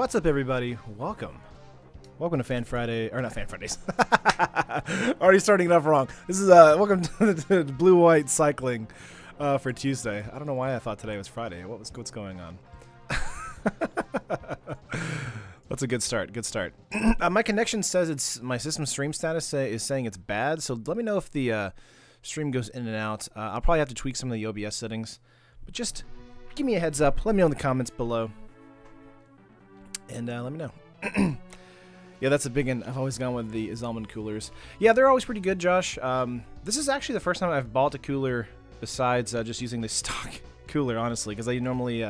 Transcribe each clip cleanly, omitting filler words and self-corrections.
What's up, everybody? Welcome to Fan Friday, or not Fan Fridays. Already starting it off wrong. This is welcome to Blue-White Cycling for Tuesday. I don't know why I thought today was Friday. What's going on? That's a good start. Good start. My connection says it's my system stream status is saying it's bad. So let me know if the stream goes in and out. I'll probably have to tweak some of the OBS settings, but just give me a heads up. Let me know in the comments below, and let me know. Yeah, that's a big one. I've always gone with the Ixalan coolers. Yeah, they're always pretty good, Josh. This is actually the first time I've bought a cooler besides just using the stock cooler, honestly, because I normally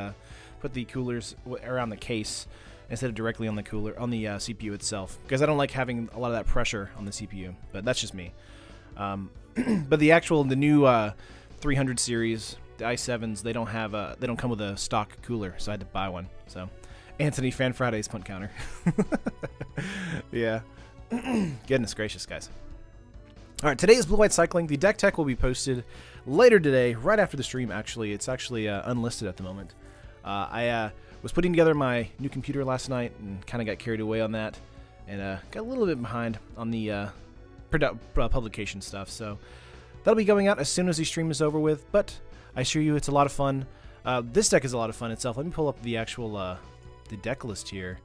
put the coolers around the case instead of directly on the cooler, on the CPU itself, because I don't like having a lot of that pressure on the CPU. But that's just me. But the new 300 series, the i7s, they don't come with a stock cooler, so I had to buy one. So Anthony Fan Friday's punt counter. Yeah. Goodness gracious, guys. All right, today is Blue White Cycling. The deck tech will be posted later today, right after the stream, actually. It's actually unlisted at the moment. I was putting together my new computer last night and kind of got carried away on that. And got a little bit behind on the publication stuff. So that'll be going out as soon as the stream is over with. But I assure you it's a lot of fun. This deck is a lot of fun itself. Let me pull up the actual the deck list here.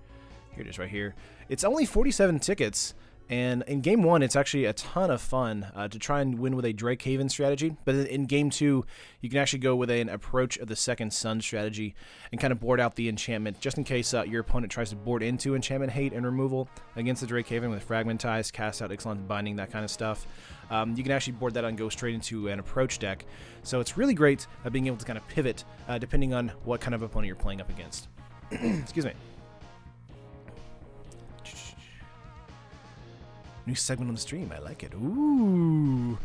Here it is right here. It's only 47 tickets. And in Game 1, it's actually a ton of fun to try and win with a Drake Haven strategy. But in Game 2, you can actually go with an Approach of the Second Sun strategy and kind of board out the enchantment, just in case your opponent tries to board into enchantment hate and removal against the Drake Haven with Fragmentize, cast out Ixalan Binding, that kind of stuff. You can actually board that and go straight into an Approach deck. So it's really great at being able to kind of pivot depending on what kind of opponent you're playing up against. Excuse me. New segment on the stream. I like it. Ooh.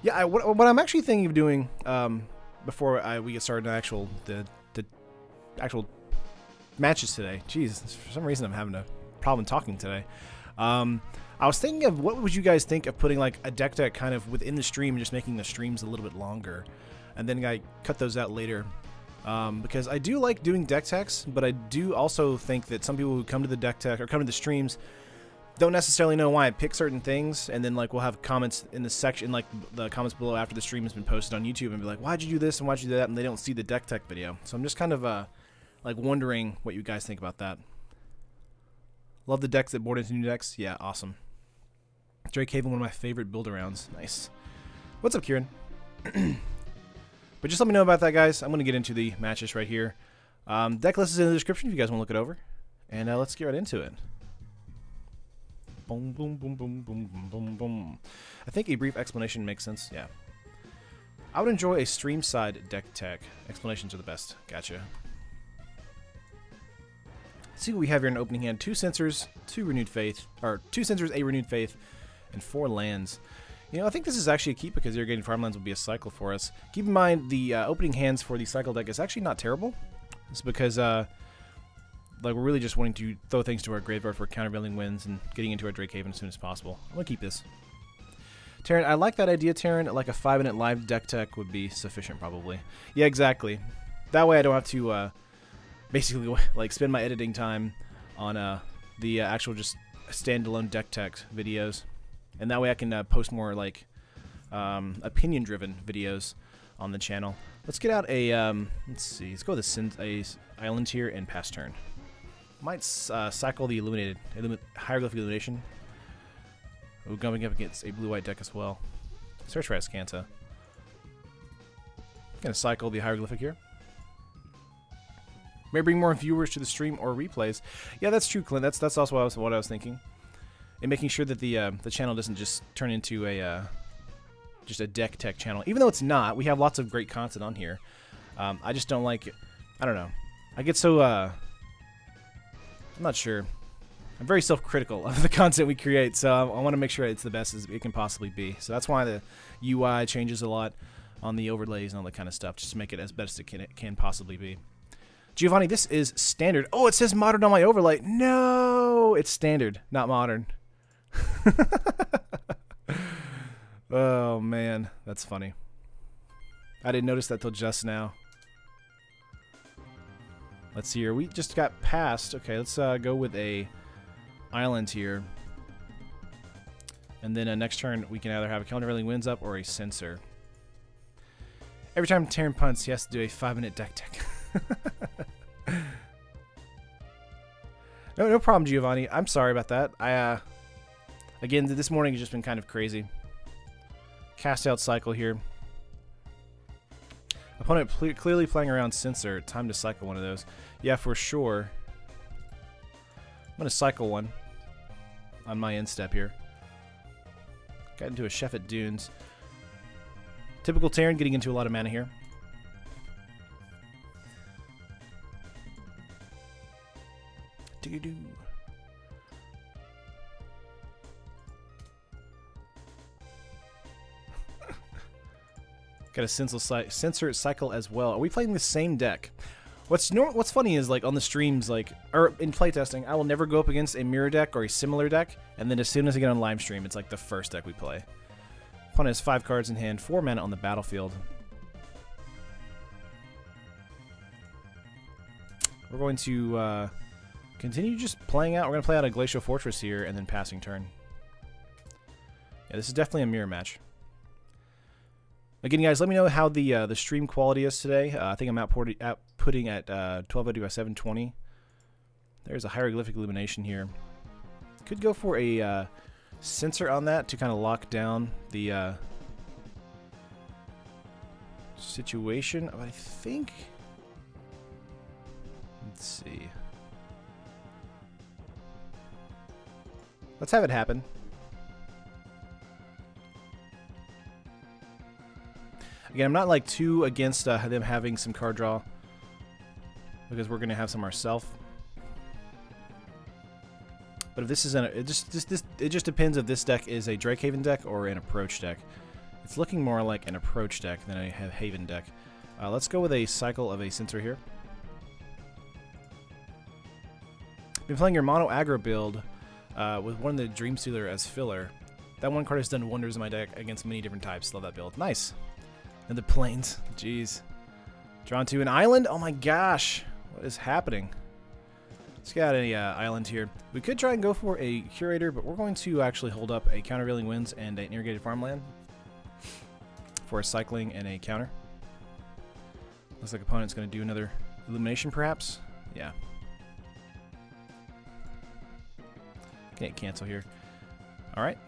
Yeah, what I'm actually thinking of doing before we get started on the actual matches today. Jeez, for some reason I'm having a problem talking today. I was thinking of what would you guys think of putting like a deck kind of within the stream and just making the streams a little bit longer. And then I cut those out later. Because I do like doing deck techs, but I do also think that some people who come to the deck tech or come to the streams don't necessarily know why I pick certain things, and then like we'll have comments in the section, like the comments below after the stream has been posted on YouTube, and be like, why'd you do this and why'd you do that, and they don't see the deck tech video. So I'm just kind of like wondering what you guys think about that. Love the decks that board into new decks. Yeah, awesome. Drake Haven, one of my favorite build-arounds. Nice. What's up, Kieran? But just let me know about that, guys. I'm going to get into the matches right here. Deck list is in the description if you guys want to look it over. And let's get right into it. Boom, boom, boom, boom, boom, boom, boom, boom. I think a brief explanation makes sense. Yeah. I would enjoy a stream side deck tech. Explanations are the best. Gotcha. Let's see what we have here in opening hand. 2 Censors, 2 Renewed Faith, or 2 Censors, a Renewed Faith, and 4 lands. You know, I think this is actually a keep because irrigating farmlands will be a cycle for us. Keep in mind the opening hands for the cycle deck is actually not terrible. It's because like we're really just wanting to throw things to our graveyard for countervailing wins and getting into our Drake Haven as soon as possible. I'm gonna keep this. Terran, I like that idea, Terran. Like a 5-minute live deck tech would be sufficient, probably. Yeah, exactly. That way I don't have to basically like spend my editing time on the actual just standalone deck tech videos, and that way I can post more like opinion-driven videos on the channel. Let's get out a let's see. Let's go with a island here and pass turn. Might cycle the hieroglyphic illumination. We're going up against a blue-white deck as well. Search for Ascanta. Gonna cycle the hieroglyphic here. May bring more viewers to the stream or replays. Yeah, that's true, Clint. That's also what I was thinking. And making sure that the channel doesn't just turn into a just a deck tech channel. Even though it's not, we have lots of great content on here. I just don't like it. I don't know. I get so I'm not sure. I'm very self-critical of the content we create, so I want to make sure it's the best as it can possibly be. So that's why the UI changes a lot on the overlays and all that kind of stuff, just to make it as best as it can possibly be. Giovanni, this is standard. Oh, it says modern on my overlay. No, it's standard, not modern. Oh, man, that's funny. I didn't notice that till just now. Let's see here. We just got past. Okay, let's go with a island here. And then next turn, we can either have a countervailing winds up or a censor. Every time Terran punts, he has to do a 5-minute deck tech. No problem, Giovanni. I'm sorry about that. Again, this morning has just been kind of crazy. Cast out cycle here. Opponent clearly playing around censor. Time to cycle one of those. Yeah, for sure. I'm going to cycle one on my end step here. Got into a Chef at Dunes. Typical Terran, getting into a lot of mana here. Do-do-do. Got a censor cycle as well. Are we playing the same deck? What's funny is, like, on the streams, like, or in playtesting, I will never go up against a mirror deck or a similar deck, and then as soon as I get on live stream, it's like the first deck we play. Opponent has 5 cards in hand, 4 mana on the battlefield. We're going to continue just playing out. We're going to play out a Glacial Fortress here, and then passing turn. Yeah, this is definitely a mirror match. Again, guys, let me know how the stream quality is today. I think I'm outputting at 1280 by 720. There's a hieroglyphic illumination here. Could go for a sensor on that to kind of lock down the situation. I think. Let's see. Let's have it happen. Again, I'm not like too against them having some card draw because we're going to have some ourselves. But if this isn't, it just depends if this deck is a Drakehaven deck or an approach deck. It's looking more like an approach deck than a Haven deck. Let's go with a cycle of a Censor here. Been playing your mono aggro build with one of the Dream Stealer as filler. That one card has done wonders in my deck against many different types. Love that build. Nice. And the plains. Jeez. Drawn to an island? Oh my gosh. What is happening? Let's get an island here. We could try and go for a Curator, but we're going to actually hold up a Countervailing Winds and an Irrigated Farmland for a cycling and a counter. Looks like opponent's going to do another Illumination, perhaps? Yeah. Can't cancel here. Alright.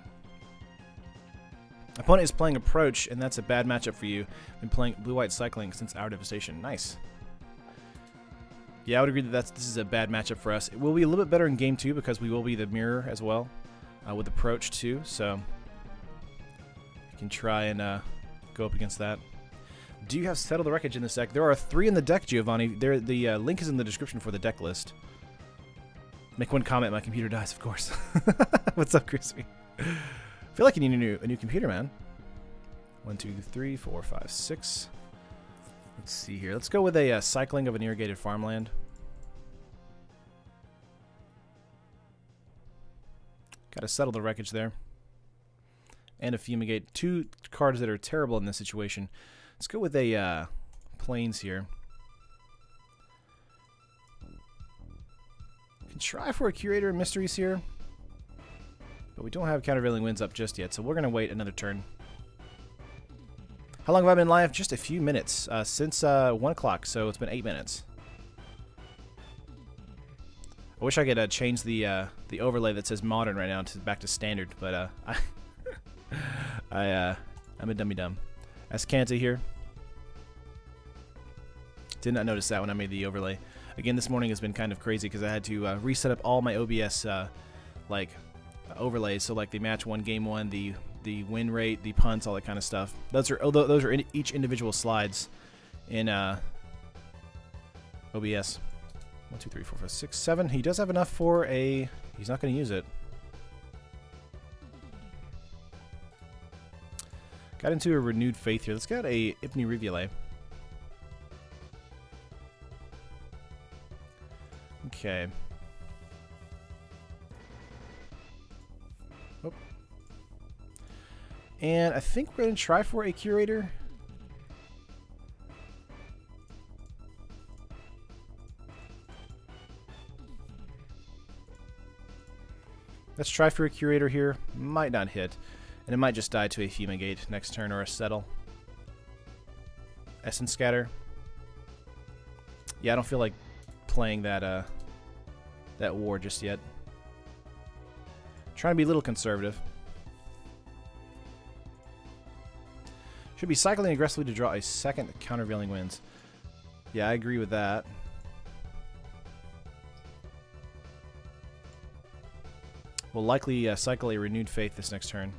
Opponent is playing Approach, and that's a bad matchup for you. Been playing Blue-White Cycling since Hour Devastation. Nice. Yeah, I would agree that this is a bad matchup for us. It will be a little bit better in Game 2 because we will be the mirror as well with Approach too, so you can try and go up against that. Do you have Settle the Wreckage in this deck? There are 3 in the deck, Giovanni. The link is in the description for the deck list. Make one comment, my computer dies, of course. What's up, Crispy? I feel like you need a new computer, man. 1, 2, 3, 4, 5, 6. Let's see here. Let's go with a cycling of an Irrigated Farmland. Got to Settle the Wreckage there. And a Fumigate. 2 cards that are terrible in this situation. Let's go with a Plains here. Can try for a Curator and Mysteries here. But we don't have Countervailing Winds up just yet, so we're going to wait another turn. How long have I been live? Just a few minutes. Since 1 o'clock, so it's been 8 minutes. I wish I could change the overlay that says modern right now back to standard, but I'm a dummy-dumb. Ascanta here. Did not notice that when I made the overlay. Again, this morning has been kind of crazy because I had to reset up all my OBS overlays, so like the match 1, game 1, the win rate, the punts, all that kind of stuff. Those are in each individual slides in OBS. 1, 2, 3, 4, 5, 6, 7. He does have enough for a. He's not going to use it. Got into a Renewed Faith here. Let's get a Ipni Rivulet. Okay. Oh. And I think we're going to try for a Curator. Let's try for a Curator here. Might not hit. And it might just die to a Fumigate next turn or a Settle. Essence Scatter. Yeah, I don't feel like playing that that war just yet. Trying to be a little conservative. Should be cycling aggressively to draw a second Countervailing Winds. Yeah, I agree with that. We'll likely cycle a Renewed Faith this next turn.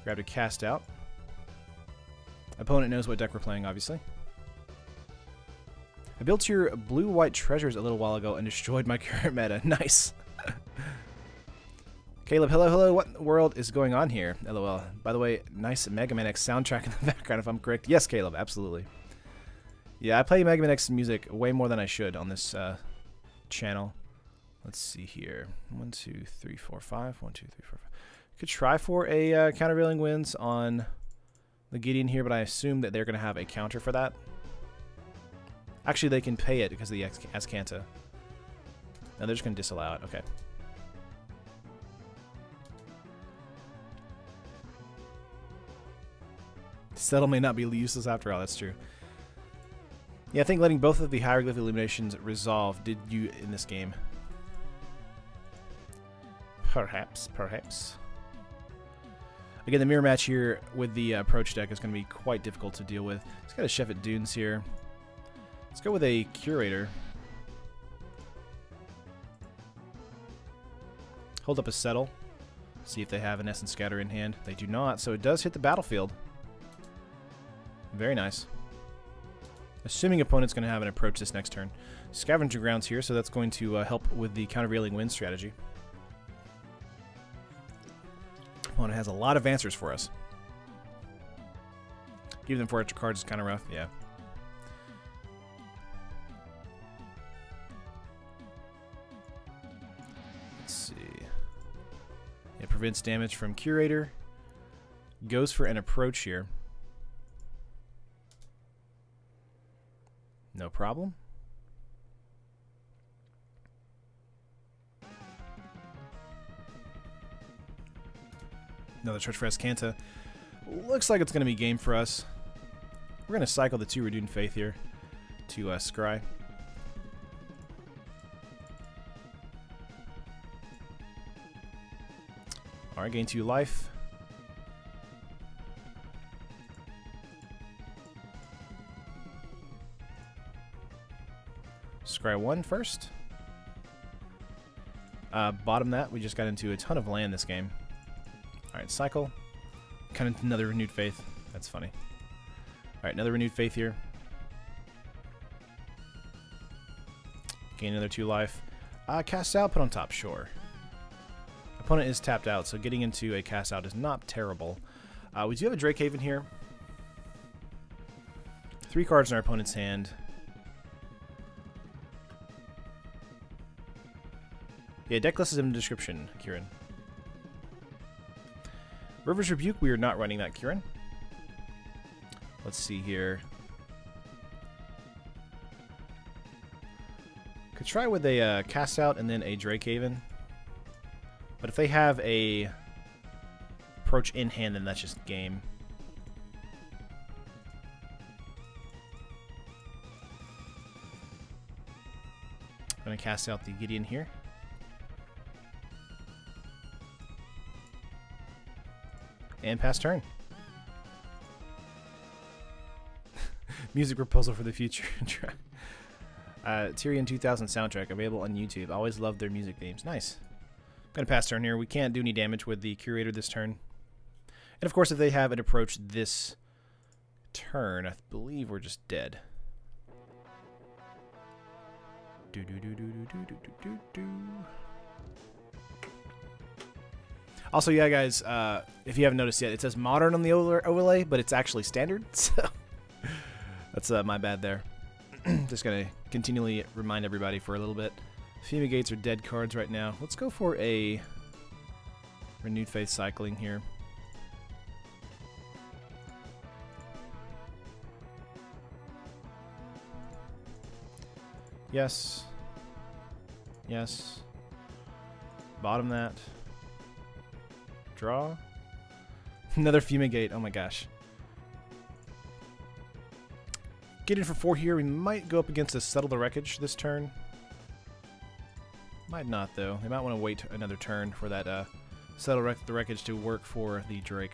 Grab a Cast Out. Opponent knows what deck we're playing, obviously. I built your blue-white treasures a little while ago and destroyed my current meta. Nice. Caleb, hello, hello. What in the world is going on here? LOL. By the way, nice Mega Man X soundtrack in the background, if I'm correct. Yes, Caleb, absolutely. Yeah, I play Mega Man X music way more than I should on this channel. Let's see here. 1, 2, 3, 4, 5. 1, 2, 3, 4, 5. Could try for a countervailing winds on the Gideon here, but I assume that they're going to have a counter for that. Actually, they can pay it because of the Ascanta. No, they're just going to disallow it. Okay. Settle may not be useless after all. That's true. Yeah, I think letting both of the hieroglyphic illuminations resolve did you in this game. Perhaps, perhaps. Again, the mirror match here with the approach deck is going to be quite difficult to deal with. It's got a Chef at Dunes here. Let's go with a Curator. Hold up a Settle. See if they have an Essence Scatter in hand. They do not, so it does hit the battlefield. Very nice. Assuming opponent's going to have an approach this next turn. Scavenger Grounds here, so that's going to help with the countervailing wind strategy. Opponent has a lot of answers for us. Give them 4 extra cards is kind of rough, yeah. Let's see. It prevents damage from Curator. Goes for an approach here. No problem. Another Church for Ascanta. Looks like it's going to be game for us. We're going to cycle the 2 Redundant Faith here to Scry. Alright, gain 2 life. Scry 1 first. Bottom that, we just got into a ton of land this game. Alright, cycle. Kind of another Renewed Faith. That's funny. Alright, another Renewed Faith here. Gain another 2 life. Cast out, put on top, sure. Opponent is tapped out, so getting into a cast out is not terrible. We do have a Drake Haven here. 3 cards in our opponent's hand. Yeah, Decklist is in the description, Kieran. River's Rebuke, we are not running that, Kieran. Let's see here. Could try with a cast out and then a Drake Haven. But if they have a approach in hand, then that's just game. I'm going to cast out the Gideon here. And pass turn. Music proposal for the future. Tyrion 2000 soundtrack available on YouTube. Always loved their music themes. Nice. Gonna pass turn here. We can't do any damage with the Curator this turn. And of course, if they have an approach this turn, I believe we're just dead. Also, yeah, guys, if you haven't noticed yet, it says modern on the overlay, but it's actually standard. So that's my bad there. Just gonna continually remind everybody for a little bit. Fumigates are dead cards right now. Let's go for a Renewed Faith cycling here. Yes. Yes. Bottom that. Draw. Another Fumigate. Oh my gosh. Get in for 4 here. We might go up against a Settle the Wreckage this turn. Might not, though. They might want to wait another turn for that Settle the Wreckage to work for the Drake.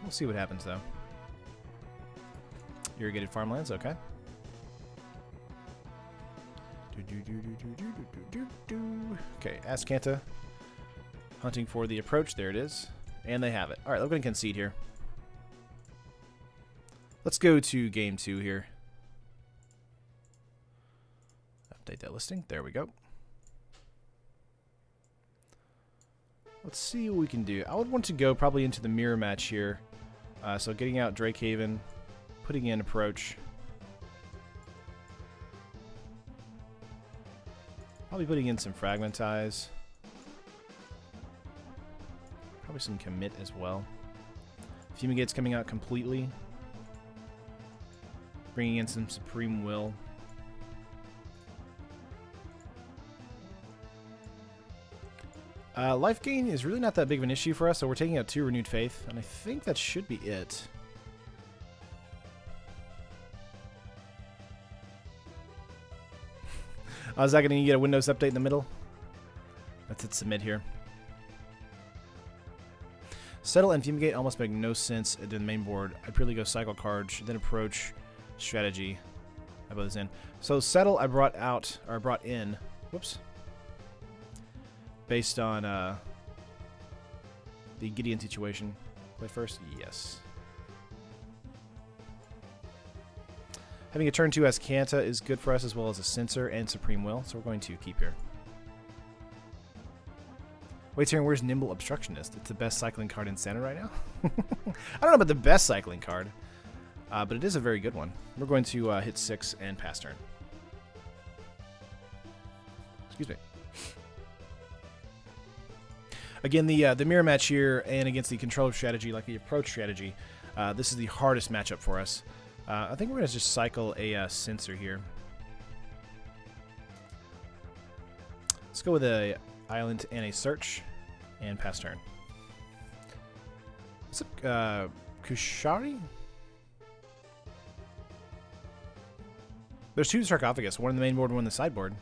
We'll see what happens, though. Irrigated Farmlands, okay. Okay, Ascanta. Hunting for the approach. There it is. And they have it. Alright, we're going to concede here. Let's go to game 2 here. Update that listing. There we go. Let's see what we can do. I would want to go probably into the mirror match here. So getting out Drake Haven. putting in approach. Probably putting in some Fragmentize. Probably some Commit as well. Fumigate's coming out completely. Bringing in some Supreme Will. Life gain is really not that big of an issue for us, so we're taking out 2 Renewed Faith, and I think that should be it. Is that going to get a Windows update in the middle? Let's hit submit here. Settle and Fumigate almost make no sense in the main board. I'd purely go Cycle Charge, then Approach, Strategy. I put this in. So Settle I brought out, or I brought in, whoops, based on the Gideon situation. Play first? Yes. Having a turn 2 as Kanta is good for us, as well as a Censor and Supreme Will, so we're going to keep here. Wait, Tyrion, where's Nimble Obstructionist? It's the best cycling card in Standard right now? I don't know about the best cycling card, but it is a very good one. We're going to hit 6 and pass turn. Excuse me. Again, the mirror match here, and against the control strategy, like the approach strategy, this is the hardest matchup for us. I think we're going to just cycle a Censor here. Let's go with a Island and a Search, and pass turn. What's up, Kushari? There's 2 Sarcophagus, one in the main board, one in the sideboard.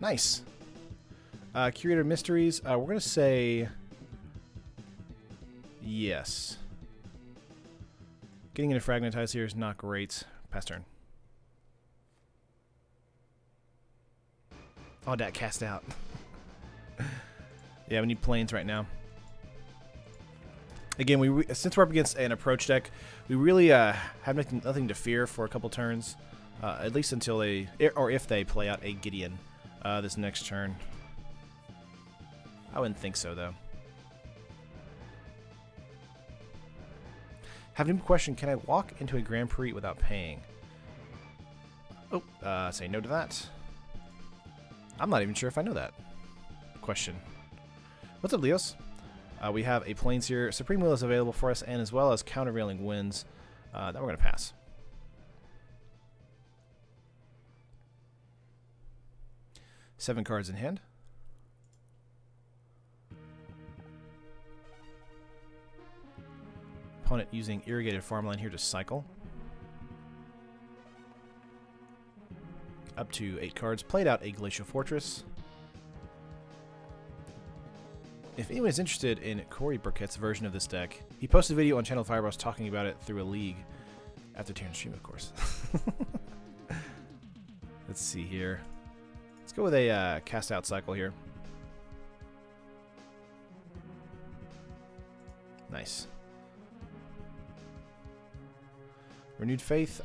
Nice. Curator Mysteries. We're going to say yes. Getting into Fragmentize here is not great. Pass turn. Oh, that cast out. Yeah, we need planes right now. Again, since we're up against an approach deck, we really have nothing to fear for a couple turns. At least until they, or if they play out a Gideon. This next turn. I wouldn't think so, though. Have a question. Can I walk into a Grand Prix without paying? Oh, say no to that. I'm not even sure if I know that. Question. What's up, Leos? We have a Plains here. Supreme Will is available for us, and as well as Countervailing Winds. That we're going to pass. Seven cards in hand. Opponent using Irrigated Farmland here to cycle. Up to 8 cards. Played out a Glacial Fortress. If anyone is interested in Corey Burkett's version of this deck, he posted a video on Channel Fireballs talking about it through a league. After Terran stream, of course. Let's see here. Let's go with a cast out cycle here. Nice. Renewed Faith?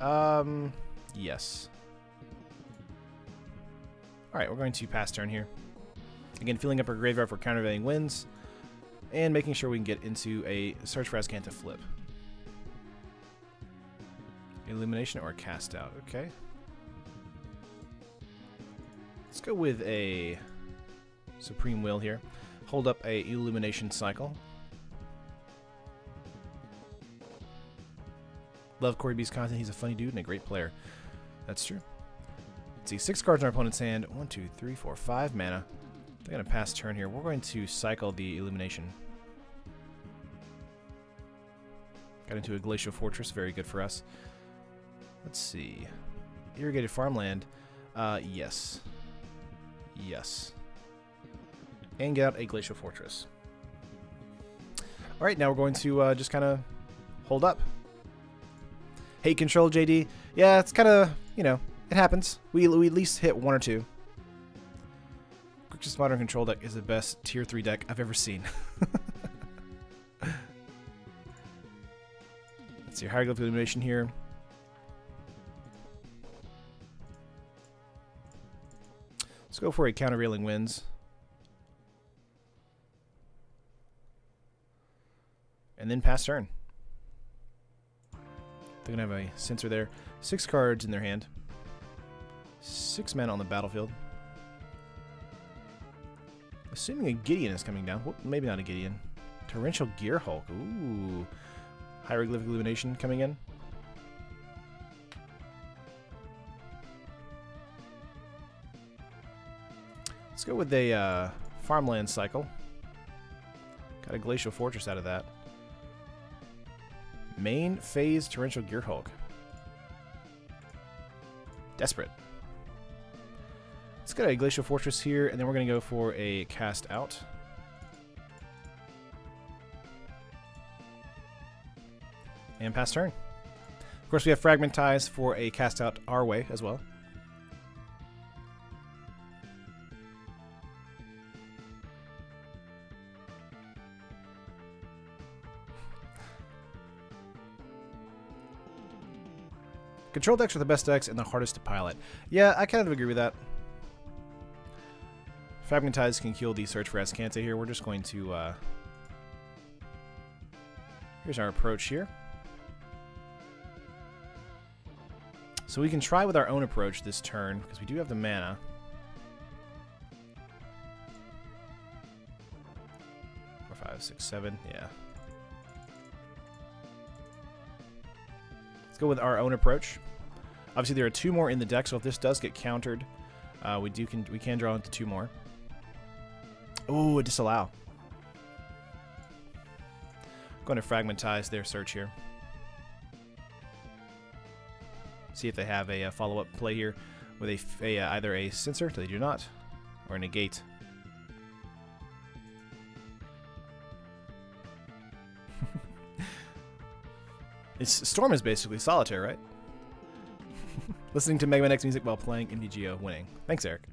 Yes. Alright, we're going to pass turn here. Again, filling up our graveyard for Countervailing Winds, and making sure we can get into a Search for Azcanta flip. Illumination or cast out, okay. Let's go with a Supreme Will here. Hold up a Illumination cycle. Love Corey B's content. He's a funny dude and a great player. That's true. Let's see. 6 cards in our opponent's hand. 1, 2, 3, 4, 5 mana. They're going to pass turn here. We're going to cycle the Illumination. Got into a Glacial Fortress. Very good for us. Let's see. Irrigated Farmland. Yes. Yes. And get out a Glacial Fortress. Alright, now we're going to just kind of hold up. Hate control, JD. Yeah, it's kind of, you know, it happens. We at least hit 1 or 2. Quickest Modern Control deck is the best Tier 3 deck I've ever seen. Let's see, Hieroglyphic Illumination here. Let's go for a Countervailing Winds. And then pass turn. They're going to have a Censor there. 6 cards in their hand. 6 men on the battlefield. Assuming a Gideon is coming down. Well, maybe not a Gideon. Torrential Gearhulk. Ooh. Hieroglyphic Illumination coming in. Let's go with a Farmland Cycle. Got a Glacial Fortress out of that. Main phase Torrential Gearhulk. Desperate. Let's get a Glacial Fortress here, and then we're going to go for a Cast Out. And pass turn. Of course, we have Fragmentize for a Cast Out our way as well. Control decks are the best decks and the hardest to pilot. Yeah, I kind of agree with that. Fragmentize can kill the Search for Azcanta here. We're just going to... here's our approach here. So we can try with our own approach this turn, because we do have the mana. Four, 5, 6, 7, yeah. Let's go with our own approach. Obviously, there are 2 more in the deck, so if this does get countered, we can draw into 2 more. Oh, a Disallow. Going to Fragmentize their search here. See if they have a follow-up play here with either a Censor, they do not, or a Negate. Storm is basically solitaire, right? Listening to Mega Man X music while playing MTGO, winning. Thanks, Eric.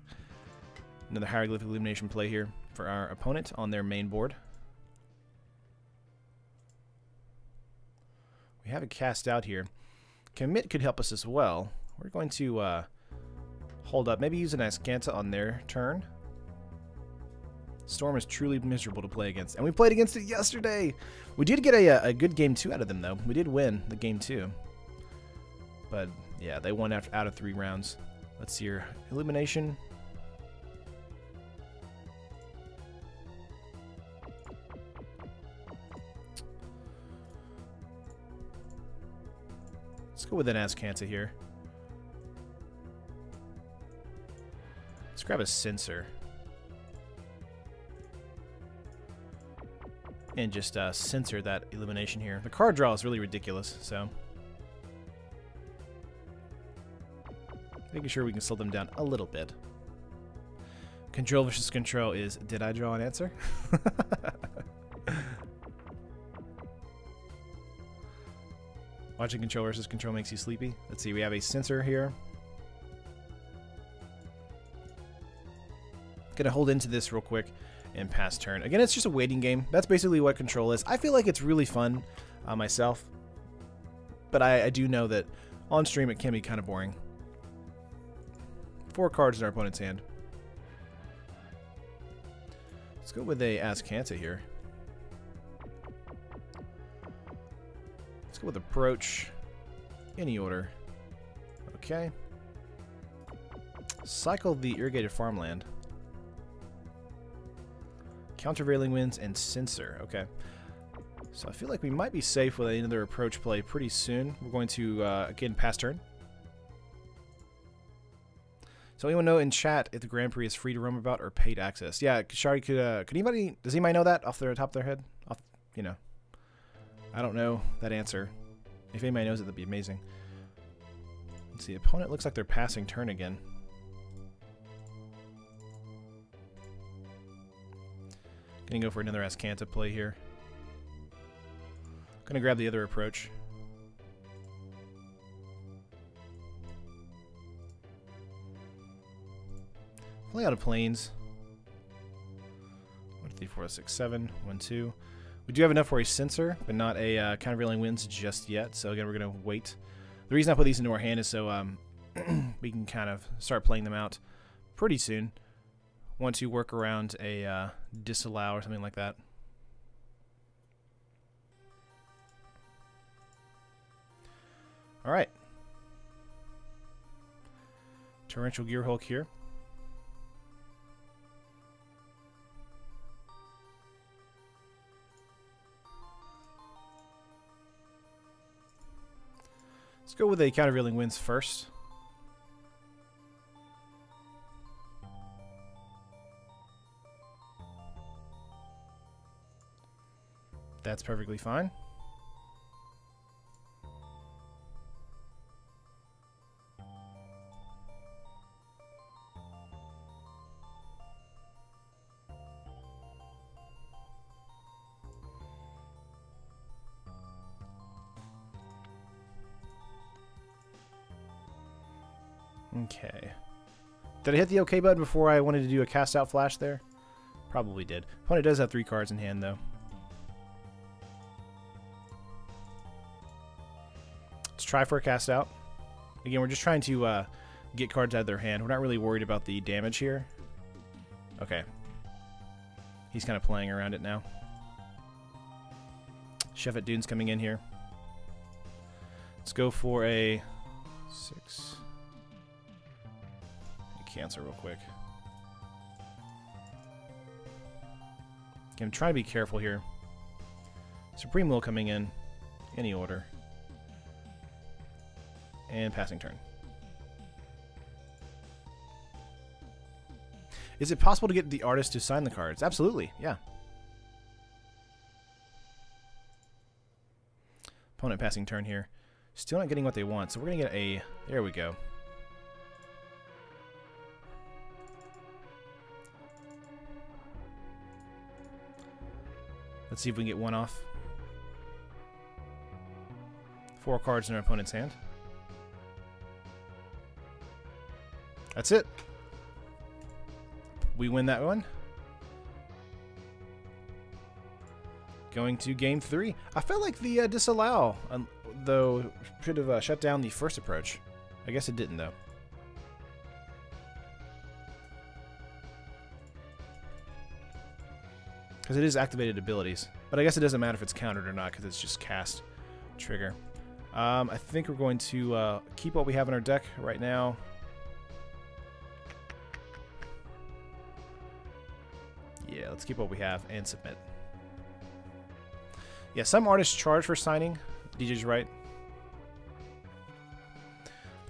Another Hieroglyphic Illumination play here for our opponent on their main board. We have a Cast Out here. Commit could help us as well. We're going to hold up. Maybe use an Azcanta on their turn. Storm is truly miserable to play against. And we played against it yesterday! We did get a good game 2 out of them, though. We did win the game 2. But, yeah, they won out of 3 rounds. Let's see here. Illumination. Let's go with an Azcanta here. Let's grab a Censor. And just censor that Illumination here. The card draw is really ridiculous, so... making sure we can slow them down a little bit. Control versus Control is, did I draw an answer? Watching Control versus Control makes you sleepy. Let's see, we have a Censor here. Gonna hold into this real quick and pass turn. Again, it's just a waiting game. That's basically what Control is. I feel like it's really fun myself, but I do know that on stream it can be kind of boring. 4 cards in our opponent's hand. Let's go with a Azcanta here. Let's go with Approach. Any order. Okay. Cycle the Irrigated Farmland. Countervailing Winds and Censor. Okay. So I feel like we might be safe with another approach play pretty soon. We're going to, again, pass turn. So anyone know in chat if the Grand Prix is free to roam about or paid access? Yeah, Shari, could anybody, does anybody know that off the top of their head? You know. I don't know that answer. If anybody knows it, that'd be amazing. Let's see, opponent looks like they're passing turn again. Gonna go for another Azcanta play here. Gonna grab the other approach. Play out of planes. 1, 2, 3, 4, 6, 7. 1, 2. We do have enough for a Censor, but not a Countervailing Winds just yet. So again, we're going to wait. The reason I put these into our hand is so we can kind of start playing them out pretty soon. Once you work around a disallow or something like that. All right. Torrential Gearhulk here. Let's go with a Countervailing Winds first. That's perfectly fine. Okay. Did I hit the OK button before I wanted to do a cast out flash there? Probably did. Opponent does have 3 cards in hand though. Let's try for a cast out. Again, we're just trying to get cards out of their hand. We're not really worried about the damage here. Okay. He's kind of playing around it now. Chef at Dune's coming in here. Let's go for a 6. Cancel real quick. Okay, I'm trying to be careful here. Supreme Will coming in any order. And passing turn. Is it possible to get the artist to sign the cards? Absolutely, yeah. Opponent passing turn here. Still not getting what they want, so we're going to get a... There we go. Let's see if we can get one off. 4 cards in our opponent's hand. That's it. We win that one. Going to game 3. I felt like the disallow, though, should have shut down the first approach. I guess it didn't, though. Because it is activated abilities. But I guess it doesn't matter if it's countered or not, because it's just cast trigger. I think we're going to keep what we have in our deck right now. Yeah, let's keep what we have and submit. Yeah, some artists charge for signing. DJ's right.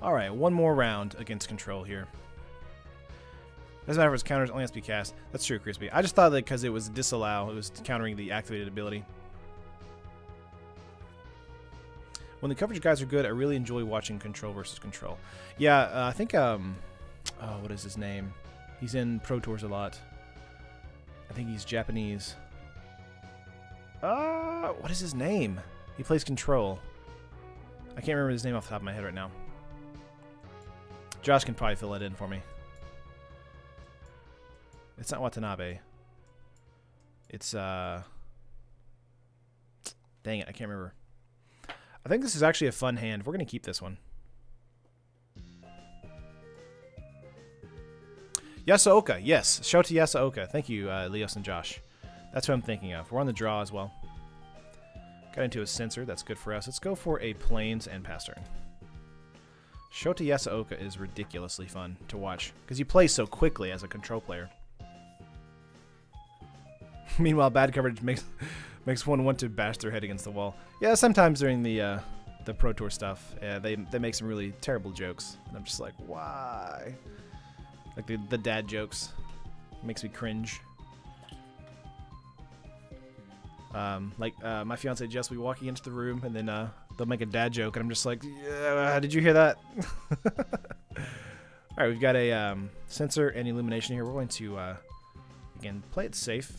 Alright, one more round against Control here. Doesn't matter if it's counters, only has to be cast. That's true, Crispy. I just thought that because it was disallow, it was countering the activated ability. When the coverage guys are good, I really enjoy watching Control versus Control. Yeah, I think, oh, what is his name? He's in Pro Tours a lot. I think he's Japanese. What is his name? He plays Control. I can't remember his name off the top of my head right now. Josh can probably fill it in for me. It's not Watanabe. It's, dang it, I can't remember. I think this is actually a fun hand. We're going to keep this one. Yasuoka, yes. Shout to Yasuoka. Thank you, Leos and Josh. That's what I'm thinking of. We're on the draw as well. Got into a Censor. That's good for us. Let's go for a Plains and pass turn. Shota Yasuoka is ridiculously fun to watch because you play so quickly as a Control player. Meanwhile, bad coverage makes one want to bash their head against the wall. Yeah, sometimes during the Pro Tour stuff, they make some really terrible jokes, and I'm just like, why? Like the dad jokes, makes me cringe. My fiance Jess will be walking into the room, and then they'll make a dad joke, and I'm just like, yeah, did you hear that? All right, we've got a Censor and Illumination here. We're going to again play it safe.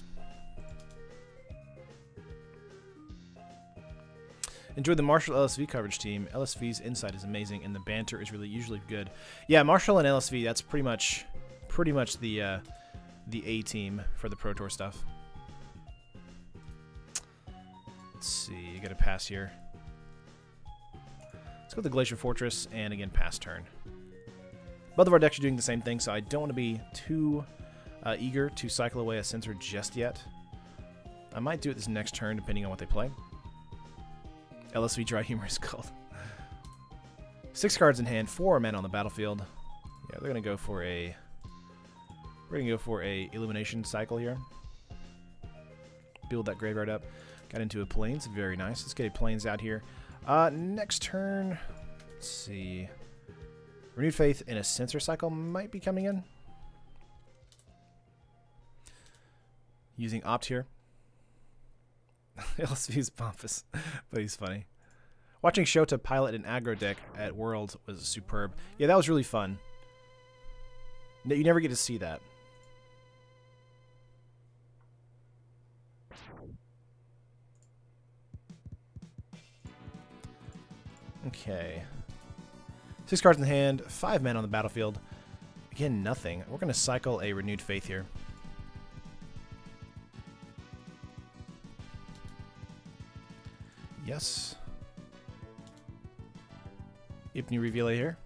Enjoy the Marshall LSV coverage team. LSV's insight is amazing, and the banter is really usually good. Yeah, Marshall and LSV, that's pretty much the A team for the Pro Tour stuff. Let's see, you get a pass here. Let's go with the Glacier Fortress, and again, pass turn. Both of our decks are doing the same thing, so I don't want to be too eager to cycle away a Censor just yet. I might do it this next turn, depending on what they play. LSV Dry Humor is called. 6 cards in hand, 4 men on the battlefield. Yeah, they're gonna go for a. We're gonna go for a Illumination cycle here. Build that graveyard up. Got into a Plains, very nice. Let's get a Plains out here. Next turn, let's see. Renewed Faith in a Censor cycle might be coming in. Using Opt here. LSV's pompous, but he's funny. Watching Shota pilot an aggro deck at Worlds was superb. Yeah, that was really fun. You never get to see that. Okay. 6 cards in the hand, 5 men on the battlefield. Again, nothing. We're going to cycle a Renewed Faith here. Yes. Ipni Reveal here.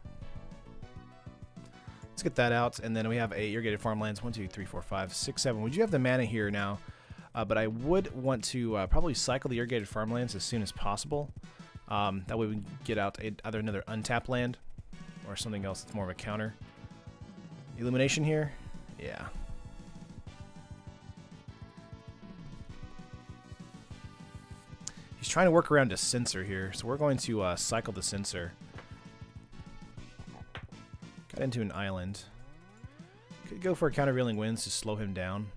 Let's get that out, and then we have a Irrigated Farmlands. 1, 2, 3, 4, 5, 6, 7. We do have the mana here now, but I would want to probably cycle the Irrigated Farmlands as soon as possible. That way we can get out either another untapped land or something else that's more of a counter. Illumination here? Yeah. He's trying to work around a Censor here, so we're going to cycle the Censor. Got into an island. Could go for a Countervailing Winds to slow him down.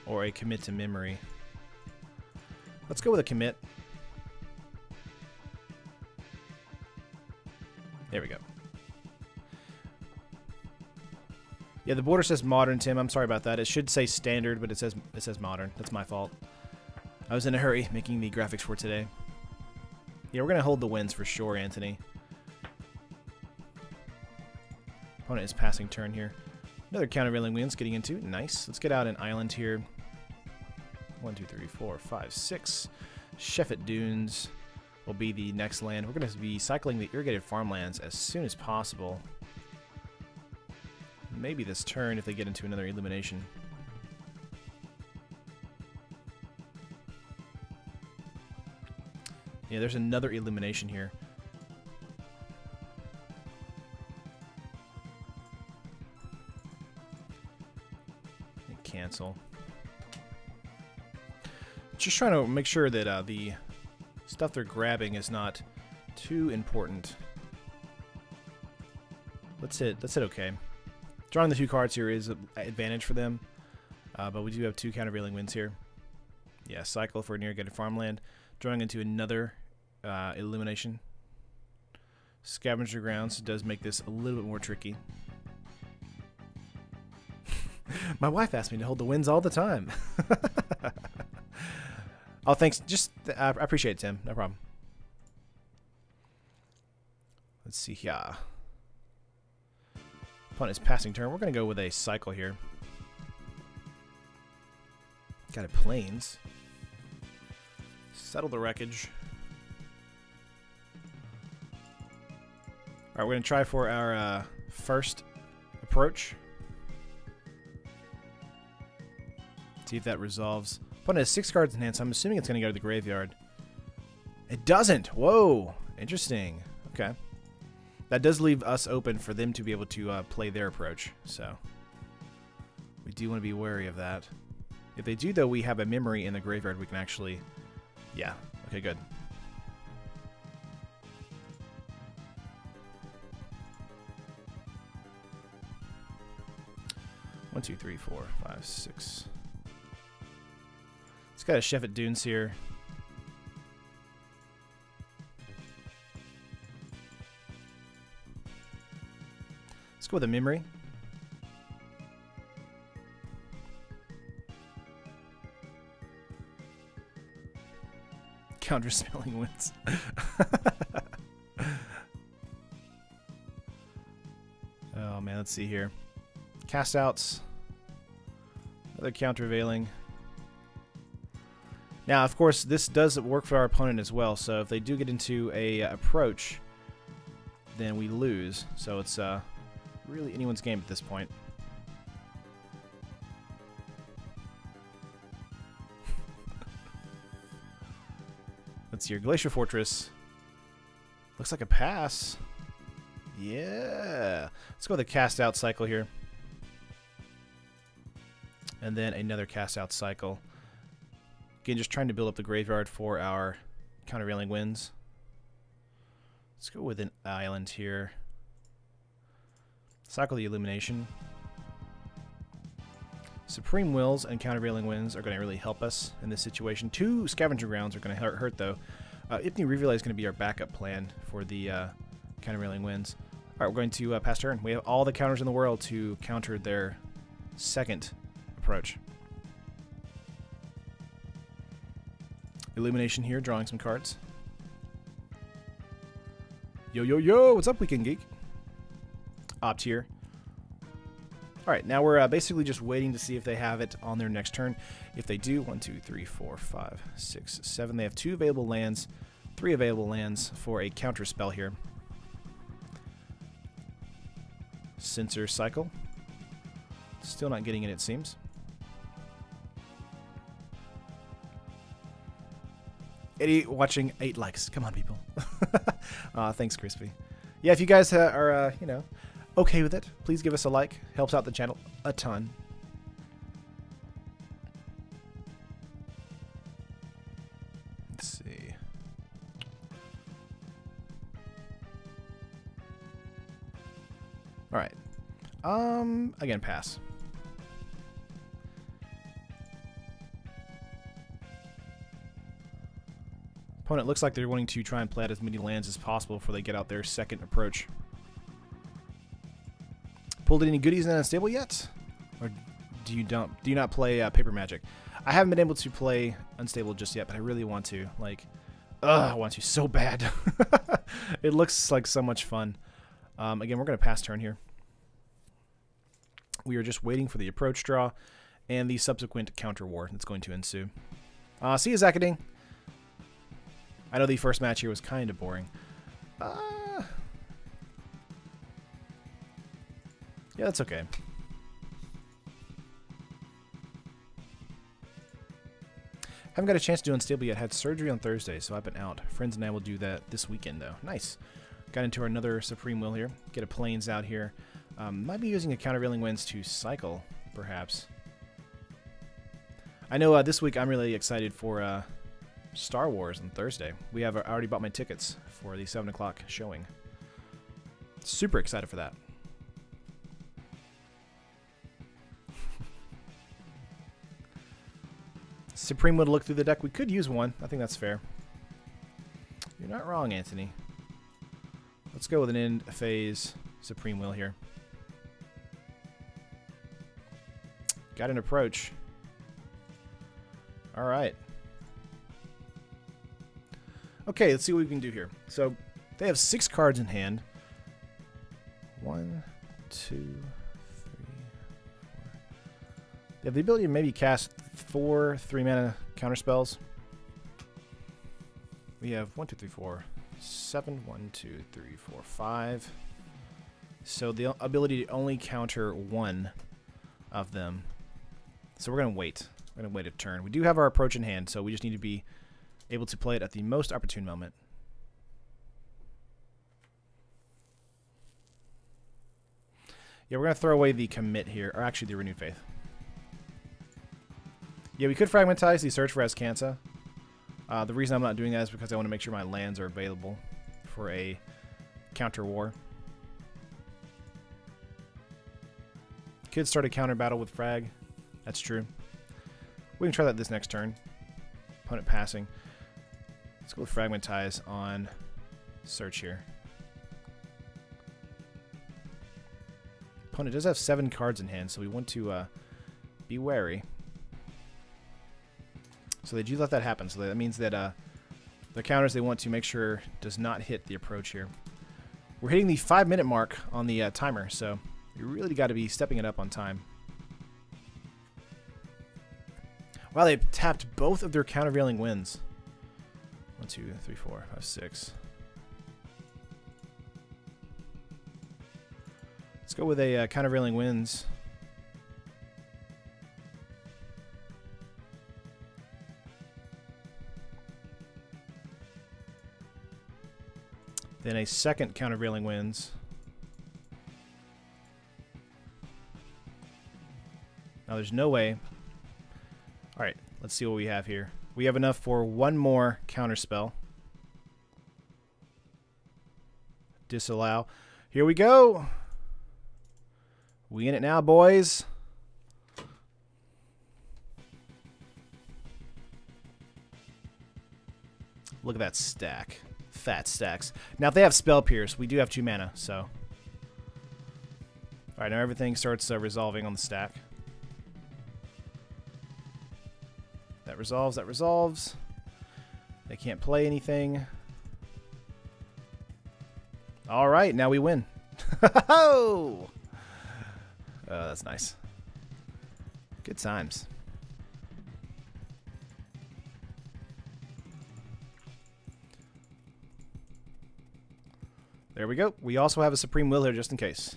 Or a Commit to Memory. Let's go with a commit. There we go. Yeah, the border says modern, Tim. I'm sorry about that. It should say standard, but it says modern. That's my fault. I was in a hurry making the graphics for today. Yeah, we're going to hold the wins for sure, Anthony. Opponent is passing turn here. Another Countervailing Winds getting into. Nice. Let's get out an island here. 1, 2, 3, 4, 5, 6. Sheffet Dunes will be the next land. We're going to be cycling the Irrigated Farmlands as soon as possible. Maybe this turn if they get into another Illumination. Yeah, there's another Illumination here. Cancel. Just trying to make sure that the stuff they're grabbing is not too important. Let's hit okay. Drawing the 2 cards here is an advantage for them, but we do have 2 Countervailing Winds here. Yeah, cycle for an Irrigated Farmland. Drawing into another Illumination. Scavenger Grounds does make this a little bit more tricky. My wife asked me to hold the winds all the time. Oh, thanks. I appreciate it, Tim. No problem. Let's see here. Opponent is passing turn. We're going to go with a cycle here. Got a Plains. Settle the wreckage. Alright, we're going to try for our first approach. See if that resolves. Opponent has 6 cards in hand, so I'm assuming it's going to go to the graveyard. It doesn't! Whoa! Interesting. Okay. That does leave us open for them to be able to play their approach, so we do want to be wary of that. If they do, though, we have a memory in the graveyard we can actually... Yeah. Okay, good. One, two, three, 4, 5, 6. It's got a Sheffet Dunes here. Let's go with a memory. Counter Spelling Winds. Oh man, let's see here. Cast outs. Another countervailing. Now, of course, this does work for our opponent as well, so if they do get into a approach, then we lose. So it's really anyone's game at this point. Let's see your Glacier Fortress. Looks like a pass. Yeah. Let's go with a cast out cycle here. And then another cast out cycle. Again, just trying to build up the graveyard for our countervailing winds. Let's go with an island here. Cycle the Illumination. Supreme Wills and countervailing winds are going to really help us in this situation. 2 Scavenger Grounds are going to hurt though. Ipni Relay is going to be our backup plan for the countervailing winds. Alright, we're going to pass turn. We have all the counters in the world to counter their second approach. Illumination here, drawing some cards. Yo, yo, yo! What's up, Weekend Geek? Opt here. Alright, now we're basically just waiting to see if they have it on their next turn. If they do, 1, 2, 3, 4, 5, 6, 7. They have 2 available lands, 3 available lands for a counter spell here. Censor Cycle. Still not getting it, it seems. Eddie watching 8 likes. Come on, people. Thanks, Crispy. Yeah, if you guys are, you know, okay with it, please give us a like. Helps out the channel a ton. Let's see. All right. Again, pass. Opponent looks like they're wanting to try and play out as many lands as possible before they get out their second approach. Pulled any goodies in Unstable yet? Or do you not play Paper Magic? I haven't been able to play Unstable just yet, but I really want to. Like, I want to so bad. It looks like so much fun. Again, we're going to pass turn here. We are just waiting for the approach draw and the subsequent counter war that's going to ensue. See you, Zakading. I know the first match here was kind of boring. Yeah, that's okay. Haven't got a chance to do Unstable yet. Had surgery on Thursday, so I've been out. Friends and I will do that this weekend, though. Nice. Got into another Supreme Will here. Get a Plains out here. Might be using a Countervailing Winds to cycle, perhaps. I know this week I'm really excited for Star Wars on Thursday. I already bought my tickets for the 7 o'clock showing. Super excited for that. Supreme would look through the deck. We could use one. I think that's fair. You're not wrong, Anthony. Let's go with an end phase Supreme Will here. Got an approach. All right. Okay, let's see what we can do here. So they have 6 cards in hand. 1, 2, 3, 4. They have the ability to maybe cast 4 3-mana counter spells. We have 1, 2, 3, 4, 7. 1, 2, 3, 4, 5. So the ability to only counter 1 of them. So we're going to wait. We're going to wait a turn. We do have our approach in hand, so we just need to be able to play it at the most opportune moment. Yeah, we're going to throw away the commit here, or actually the Renewed Faith. Yeah, we could fragmentize the Search for Azcanta. The reason I'm not doing that is because I want to make sure my lands are available for a counter war. Could start a counter battle with frag. That's true. We can try that this next turn. Opponent passing. Let's go with Fragmentize on Search here. Opponent does have 7 cards in hand, so we want to be wary. So they do let that happen. So that means that the counters they want to make sure does not hit the approach here. We're hitting the 5-minute mark on the timer, so you really got to be stepping it up on time. Wow, they tapped both of their countervailing winds. 1, 2, 3, 4, 5, 6. Let's go with a countervailing winds. Then a second countervailing winds. Now there's no way. Alright, let's see what we have here. We have enough for one more counterspell. Disallow. Here we go. We in it now, boys. Look at that stack. Fat stacks. Now, if they have Spell Pierce, we do have 2 mana, so. Alright, now everything starts resolving on the stack. That resolves, that resolves. They can't play anything. Alright, now we win. Oh, that's nice. Good times. There we go. We also have a Supreme Will here just in case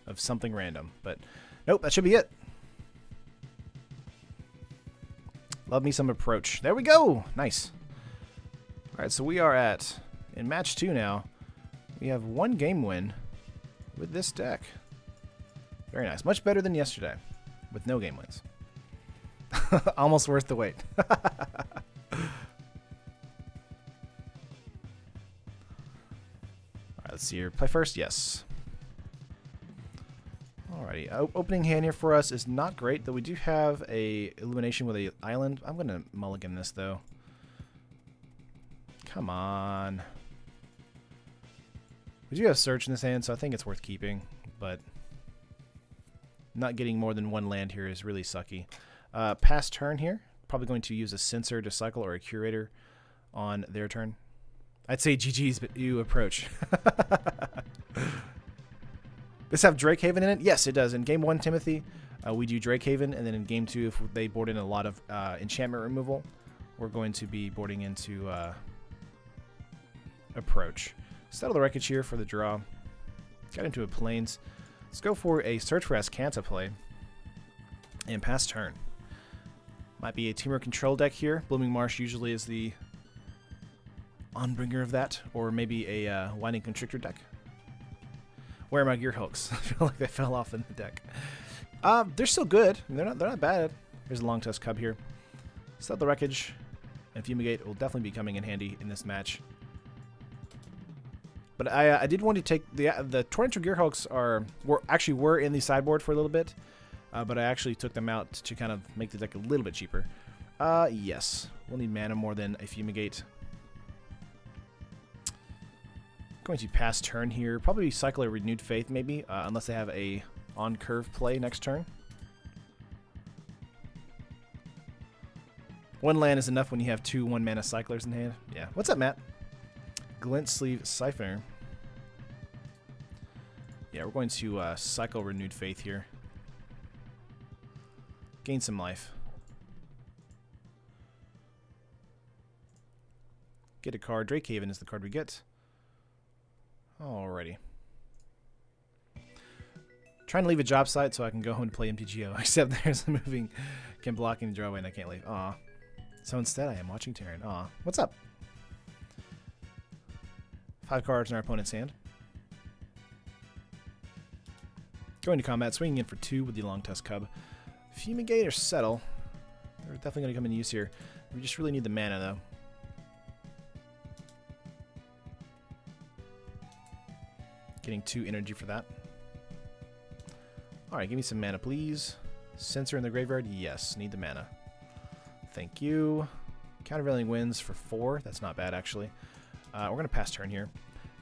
of something random. But nope, that should be it. Love me some approach. There we go. Nice. Alright, so we are at, in match 2 now, we have 1 game win with this deck. Very nice. Much better than yesterday with no game wins. Almost worth the wait. Let's see here. Play first? Yes. Alrighty. Opening hand here for us is not great, though we do have a Illumination with a island. I'm going to mulligan this, though. Come on. We do have Search in this hand, so I think it's worth keeping, but not getting more than 1 land here is really sucky. Pass turn here. Probably going to use a Censor to cycle or a Curator on their turn. I'd say GG's, but you approach. Does this have Drakehaven in it? Yes, it does. In Game 1, Timothy, we do Drakehaven, and then in Game 2, if they board in a lot of enchantment removal, we're going to be boarding into Approach. Settle the Wreckage here for the draw. Got into a Plains. Let's go for a Search for Azcanta play. And pass turn. Might be a Temur control deck here. Blooming Marsh usually is the onbringer of that, or maybe a Winding Constrictor deck. Where are my gear hooks? I feel like they fell off in the deck. They're still good. I mean, they're not bad. Here's a Long Tusk Cub here. Set the Wreckage, and Fumigate will definitely be coming in handy in this match. But I did want to take the Torrential Gearhulks were in the sideboard for a little bit, but I actually took them out to kind of make the deck a little bit cheaper. Yes, we'll need mana more than a Fumigate. Going to pass turn here. Probably cycle a Renewed Faith, maybe, unless they have a on-curve play next turn. 1 land is enough when you have 2 1-mana cyclers in hand. Yeah. What's up, Matt? Glint Sleeve Siphoner. Yeah, we're going to cycle Renewed Faith here. Gain some life. Get a card. Drakehaven is the card we get. Alrighty. Trying to leave a job site so I can go home and play MTGO, except there's a moving can blocking the drawaway and I can't leave. Aw. So instead I am watching Terran. Aw. What's up? 5 cards in our opponent's hand. Going to combat, swinging in for 2 with the Long Tusk Cub. Fumigate or Settle. They're definitely going to come in use here. We just really need the mana, though. Getting 2 energy for that. Alright, give me some mana, please. Censor in the graveyard? Yes, need the mana. Thank you. Countervailing Winds for 4. That's not bad, actually. We're going to pass turn here.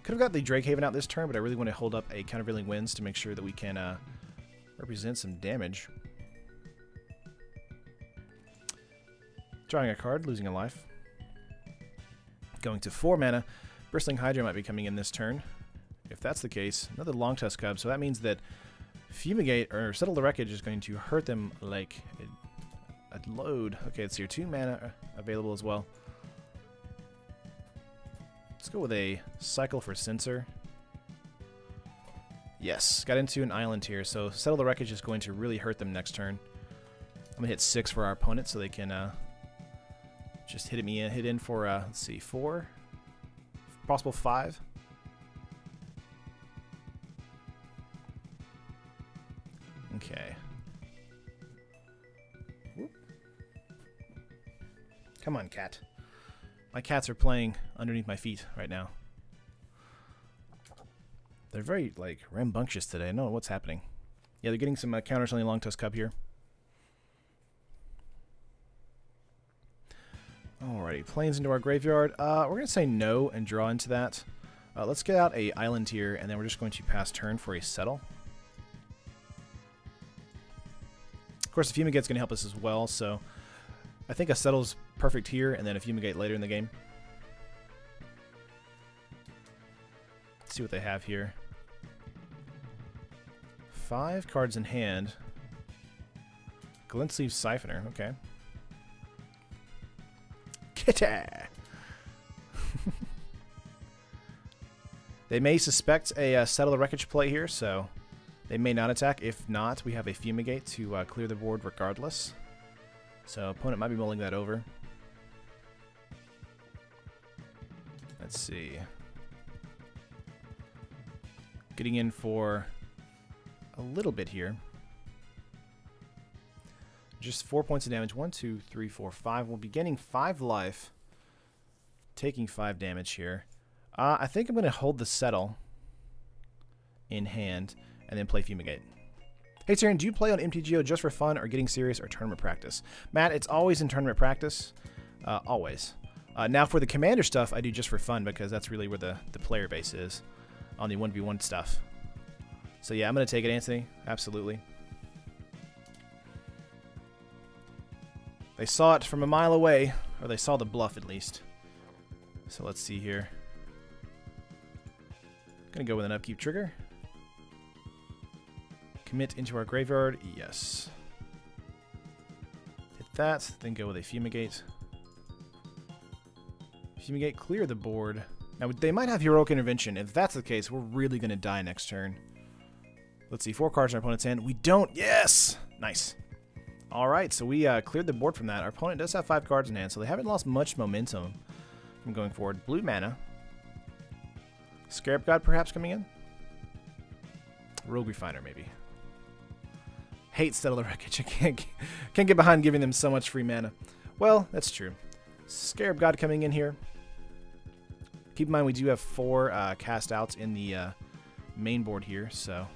Could have got the Drakehaven out this turn, but I really want to hold up a Countervailing Winds to make sure that we can represent some damage. Drawing a card, losing a life. Going to 4 mana. Bristling Hydra might be coming in this turn. If that's the case, another Long Tusk Cub, so that means that Fumigate or Settle the Wreckage is going to hurt them like a load. Okay, let's see here. 2 mana available as well. Let's go with a cycle for Censor. Yes, got into an island here, so Settle the Wreckage is going to really hurt them next turn. I'm going to hit 6 for our opponent so they can just hit in for, let's see, 4. Possible 5. Okay. Whoop. Come on, cat. My cats are playing underneath my feet right now. They're very, like, rambunctious today. I don't know what's happening. Yeah, they're getting some counters on the Long Tusk Cub here. Alrighty, planes into our graveyard. We're going to say no and draw into that. Let's get out a island here, and then we're just going to pass turn for a settle. Of course, the Fumigate's going to help us as well, so I think a settle's perfect here, and then a Fumigate later in the game. Let's see what they have here. 5 cards in hand. Glintsleeve Siphoner, okay. Kitty! They may suspect a Settle the Wreckage play here, so they may not attack. If not, we have a Fumigate to clear the board regardless. So opponent might be mulling that over. Let's see. Getting in for a little bit here. Just 4 points of damage. 1, 2, 3, 4, 5. We'll be gaining 5 life. Taking 5 damage here. I think I'm going to hold the Settle in hand and then play Fumigate. Hey Tyrion, do you play on MTGO just for fun or getting serious or tournament practice? Matt, it's always in tournament practice. Always. Now for the Commander stuff, I do just for fun because that's really where the player base is on the 1v1 stuff. So yeah, I'm going to take it, Anthony. Absolutely. They saw it from a mile away, or they saw the bluff at least. So let's see here. Gonna go with an upkeep trigger. Commit into our graveyard, yes. Hit that, then go with a Fumigate. Fumigate, clear the board. Now, they might have Heroic Intervention. If that's the case, we're really gonna die next turn. Let's see, 4 cards in our opponent's hand. We don't, yes! Nice. Alright, so we cleared the board from that. Our opponent does have 5 cards in hand, so they haven't lost much momentum from going forward. Blue mana. Scarab God perhaps coming in? Rogue Refiner maybe. Hate Settle the Wreckage. I can't get behind giving them so much free mana. Well, that's true. Scarab God coming in here. Keep in mind we do have 4 cast outs in the main board here, so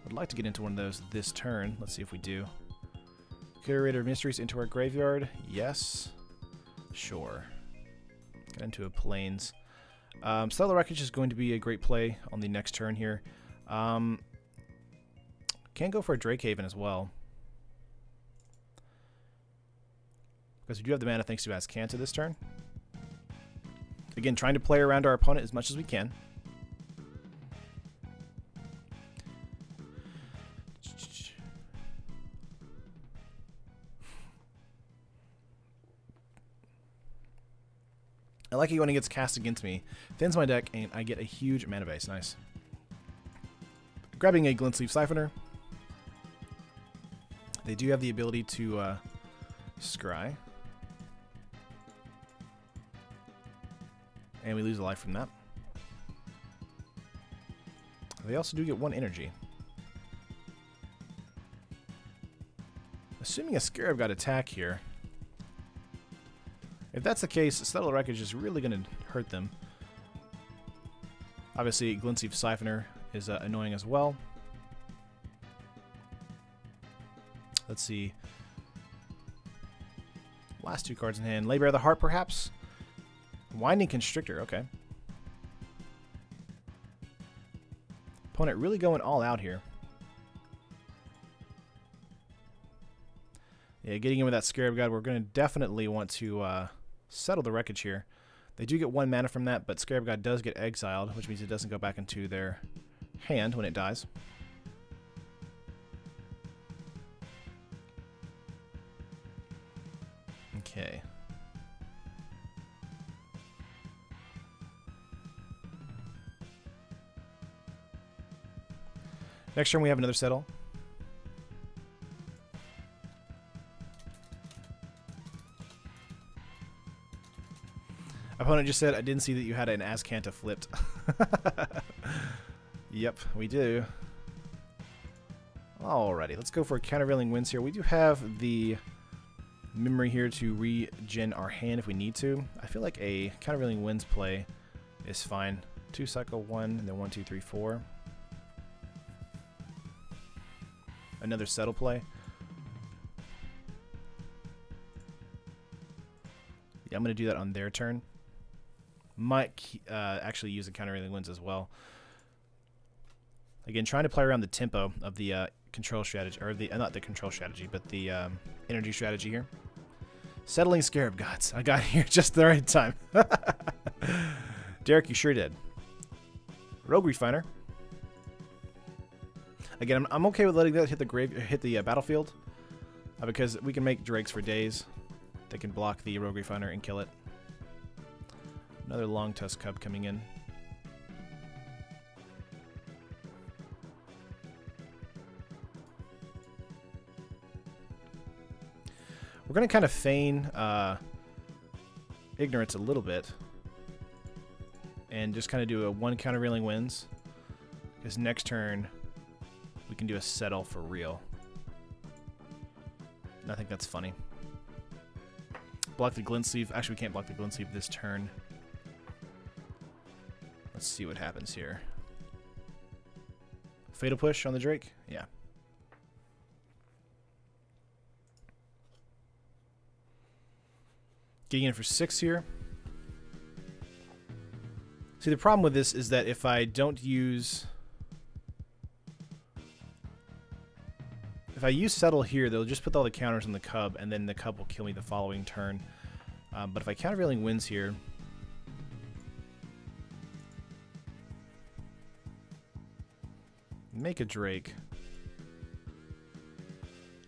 I'd like to get into one of those this turn. Let's see if we do. Curator of Mysteries into our graveyard. Yes. Sure. Get into a Plains. Settle the Wreckage is going to be a great play on the next turn here. Can go for a Drakehaven as well. Because we do have the mana thanks to Azcanta this turn. Again, trying to play around our opponent as much as we can. I like it when it gets cast against me. Thins my deck, and I get a huge mana base. Nice. Grabbing a Glintsleeve Siphoner. They do have the ability to scry. And we lose a life from that. They also do get 1 energy. Assuming a Scarab got attack here. If that's the case, Settle the Wreckage is really going to hurt them. Obviously, Glintsleeve Siphoner is annoying as well. Let's see. Last 2 cards in hand. Labor of the Heart, perhaps? Winding Constrictor, okay. Opponent really going all out here. Yeah, getting in with that Scarab God, we're going to definitely want to Settle the Wreckage here. They do get 1 mana from that, but Scarab God does get exiled, which means it doesn't go back into their hand when it dies. Okay. Next turn we have another settle. Opponent just said, I didn't see that you had an Azcanta flipped. Yep, we do. Alrighty, let's go for countervailing winds here. We do have the memory here to regen our hand if we need to. I feel like a countervailing winds play is fine. 2 cycle 1, and then 1, 2, 3, 4. Another settle play. Yeah, I'm going to do that on their turn. Might actually use the countervailing winds as well. Again, trying to play around the tempo of the control strategy, or the not the control strategy, but the energy strategy here. Settling Scarab Gods. I got here just the right time. Derek, you sure did. Rogue Refiner. Again, I'm okay with letting that hit the battlefield, because we can make drakes for days. They can block the Rogue Refiner and kill it. Another Long Tusk Cub coming in. We're going to kind of feign ignorance a little bit and just kind of do a 1 countervailing winds, because next turn we can do a settle for real. And I think that's funny. Block the glint sleeve. Actually, we can't block the glint sleeve this turn. Let's see what happens here. Fatal push on the Drake? Yeah. Getting in for 6 here. See, the problem with this is that if I don't use... If I use settle here, they'll just put all the counters on the Cub, and then the Cub will kill me the following turn. But if I countervailing winds here... Make a Drake.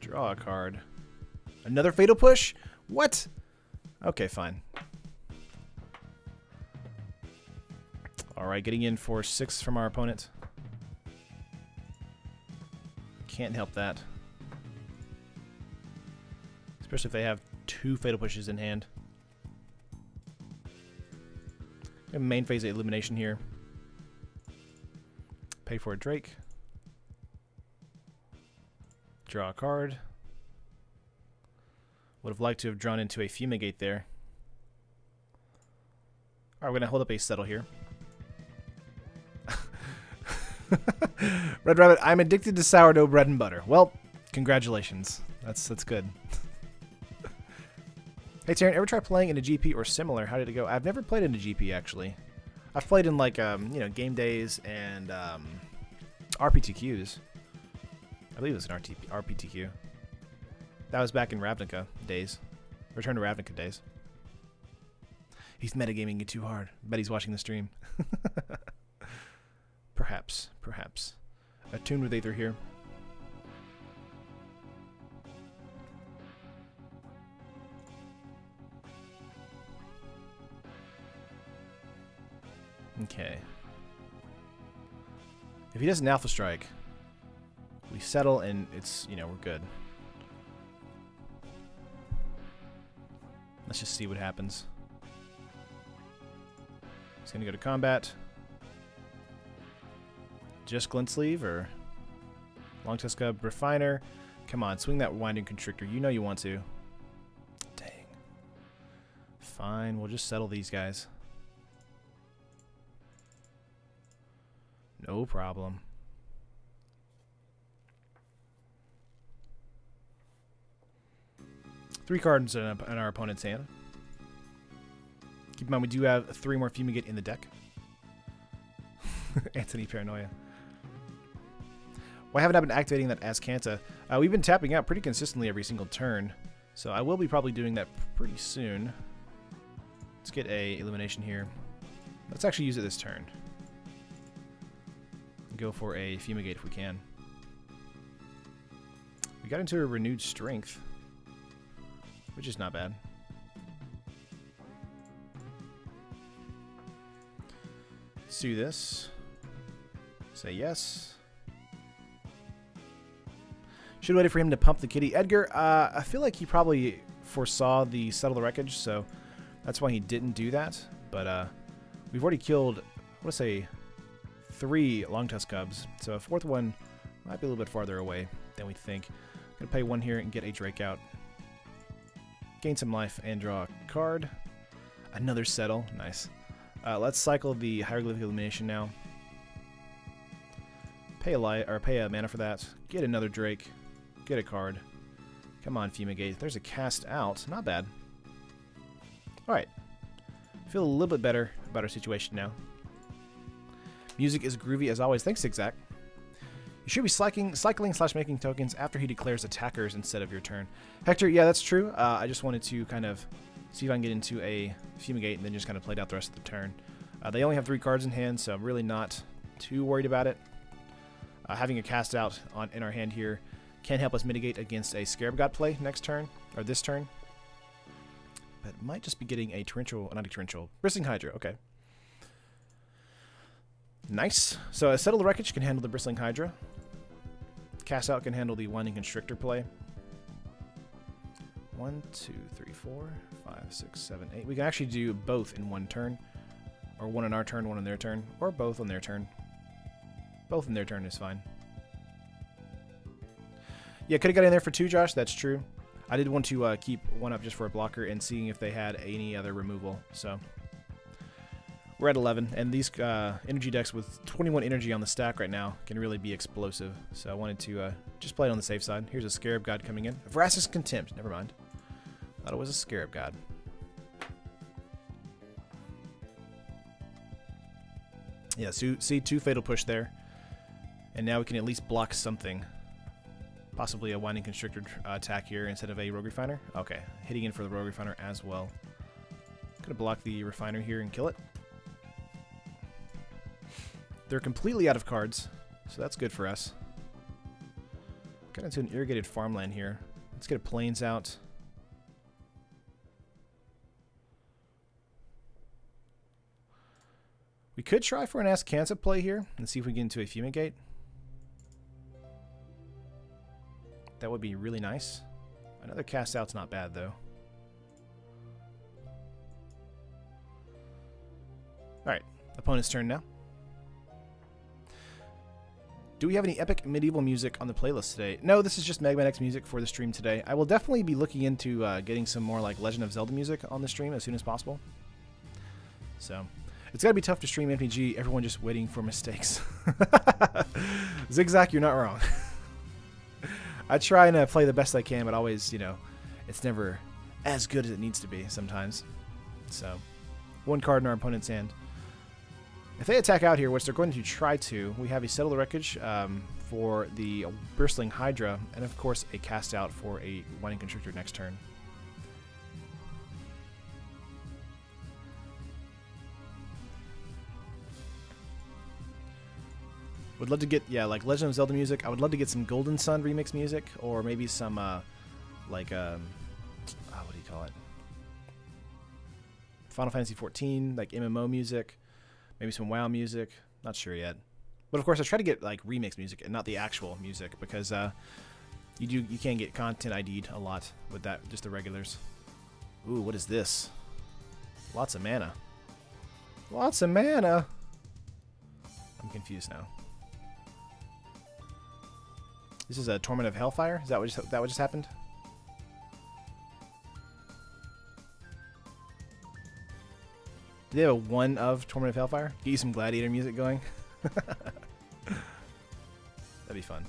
Draw a card. Another Fatal Push? What? Okay, fine. Alright, getting in for 6 from our opponent. Can't help that. Especially if they have 2 Fatal Pushes in hand. We have main phase elimination here. Pay for a Drake. Draw a card. Would have liked to have drawn into a Fumigate there. Alright, we're going to hold up a settle here. Red Rabbit, I'm addicted to sourdough bread and butter. Well, congratulations. That's good. Hey, Taryn, ever try playing in a GP or similar? How did it go? I've never played in a GP, actually. I've played in, like, you know, game days and RPTQs. I believe it was an RPTQ. That was back in Ravnica days. Return to Ravnica days. He's metagaming it too hard. Bet he's watching the stream. Perhaps. Attuned with Aether here. Okay. If he does an Alpha Strike, we settle and it's, you know, we're good. Let's just see what happens. He's gonna go to combat. Just Glint Sleeve or Long Tusk Cub, Refiner. Come on, swing that Winding Constrictor. You know you want to. Dang. Fine, we'll just settle these guys. No problem. Three cards in our opponent's hand. Keep in mind, we do have 3 more Fumigate in the deck. Anthony Paranoia. Why haven't I been activating that Azcanta? We've been tapping out pretty consistently every single turn, so I will be probably doing that pretty soon. Let's get a elimination here. Let's actually use it this turn. Go for a Fumigate if we can. We got into a renewed strength, which is not bad. do this. Say yes. Should have waited for him to pump the kitty. Edgar, I feel like he probably foresaw the Settle the Wreckage, so that's why he didn't do that. But we've already killed, I want to say, 3 Longtusk Cubs, so a 4th one might be a little bit farther away than we think. Gonna pay 1 here and get a Drake out. Gain some life and draw a card. Another Settle, nice. Let's cycle the Hieroglyphic Illumination now. Pay a mana for that. Get another Drake. Get a card. Come on, Fumigate. There's a cast out. Not bad. Alright. Feel a little bit better about our situation now. Music is groovy as always. Thanks, Zigzag. You should be cycling/making tokens after he declares attackers instead of your turn. Hector, yeah, that's true. I just wanted to kind of see if I can get into a Fumigate and then just kind of played out the rest of the turn. They only have 3 cards in hand, so I'm really not too worried about it. Having a cast out in our hand here can help us mitigate against a Scarab God play next turn, or this turn. But it might just be getting a Torrential, not a Torrential, Bristling Hydra, okay. Nice. So a Settle the Wreckage can handle the Bristling Hydra. Cast out can handle the Winding Constrictor play. 1, 2, 3, 4, 5, 6, 7, 8. We can actually do both in one turn. Or one on our turn, one on their turn. Or both on their turn. Both in their turn is fine. Yeah, could have got in there for 2, Josh. That's true. I did want to keep 1 up just for a blocker and seeing if they had any other removal. So we're at 11, and these energy decks with 21 energy on the stack right now can really be explosive. So I wanted to just play it on the safe side. Here's a Scarab God coming in. Vraska's Contempt. Never mind. Thought it was a Scarab God. Yeah, so see 2 Fatal Push there. And now we can at least block something. Possibly a Winding Constrictor attack here instead of a Rogue Refiner. Okay, hitting in for the Rogue Refiner as well. Gonna block the Refiner here and kill it. They're completely out of cards, so that's good for us. Got into an irrigated farmland here. Let's get a Plains out. We could try for an Askanta play here and see if we get into a Fumigate. That would be really nice. Another cast out's not bad though. Alright, opponent's turn now. Do we have any epic medieval music on the playlist today? No, this is just Mega Man X music for the stream today. I will definitely be looking into getting some more like Legend of Zelda music on the stream as soon as possible. So, it's gotta be tough to stream MTG, everyone just waiting for mistakes. Zigzag, you're not wrong. I try and play the best I can, but always, you know, it's never as good as it needs to be sometimes. So, 1 card in our opponent's hand. If they attack out here, which they're going to try to, we have a Settle the Wreckage for the Bristling Hydra, and of course a cast out for a Winding Constrictor next turn. Would love to get, yeah, like Legend of Zelda music. I would love to get some Golden Sun remix music, or maybe some, what do you call it? Final Fantasy XIV, like MMO music. Maybe some WoW music. Not sure yet. But of course, I try to get like remix music and not the actual music because you can get content ID'd a lot with that, just the regulars. Ooh, what is this? Lots of mana. Lots of mana. I'm confused now. This is a Torment of Hellfire? Is that what just happened? Do they have a 1 of Torment of Hellfire? Get you some Gladiator music going? That'd be fun.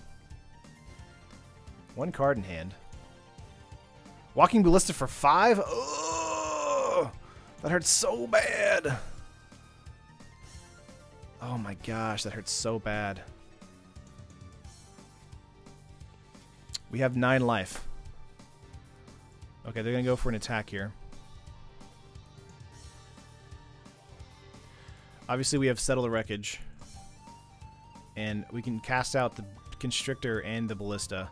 1 card in hand. Walking Ballista for 5? Oh, that hurts so bad. Oh my gosh, that hurts so bad. We have 9 life. Okay, they're going to go for an attack here. Obviously, we have Settle the Wreckage. And we can cast out the Constrictor and the Ballista.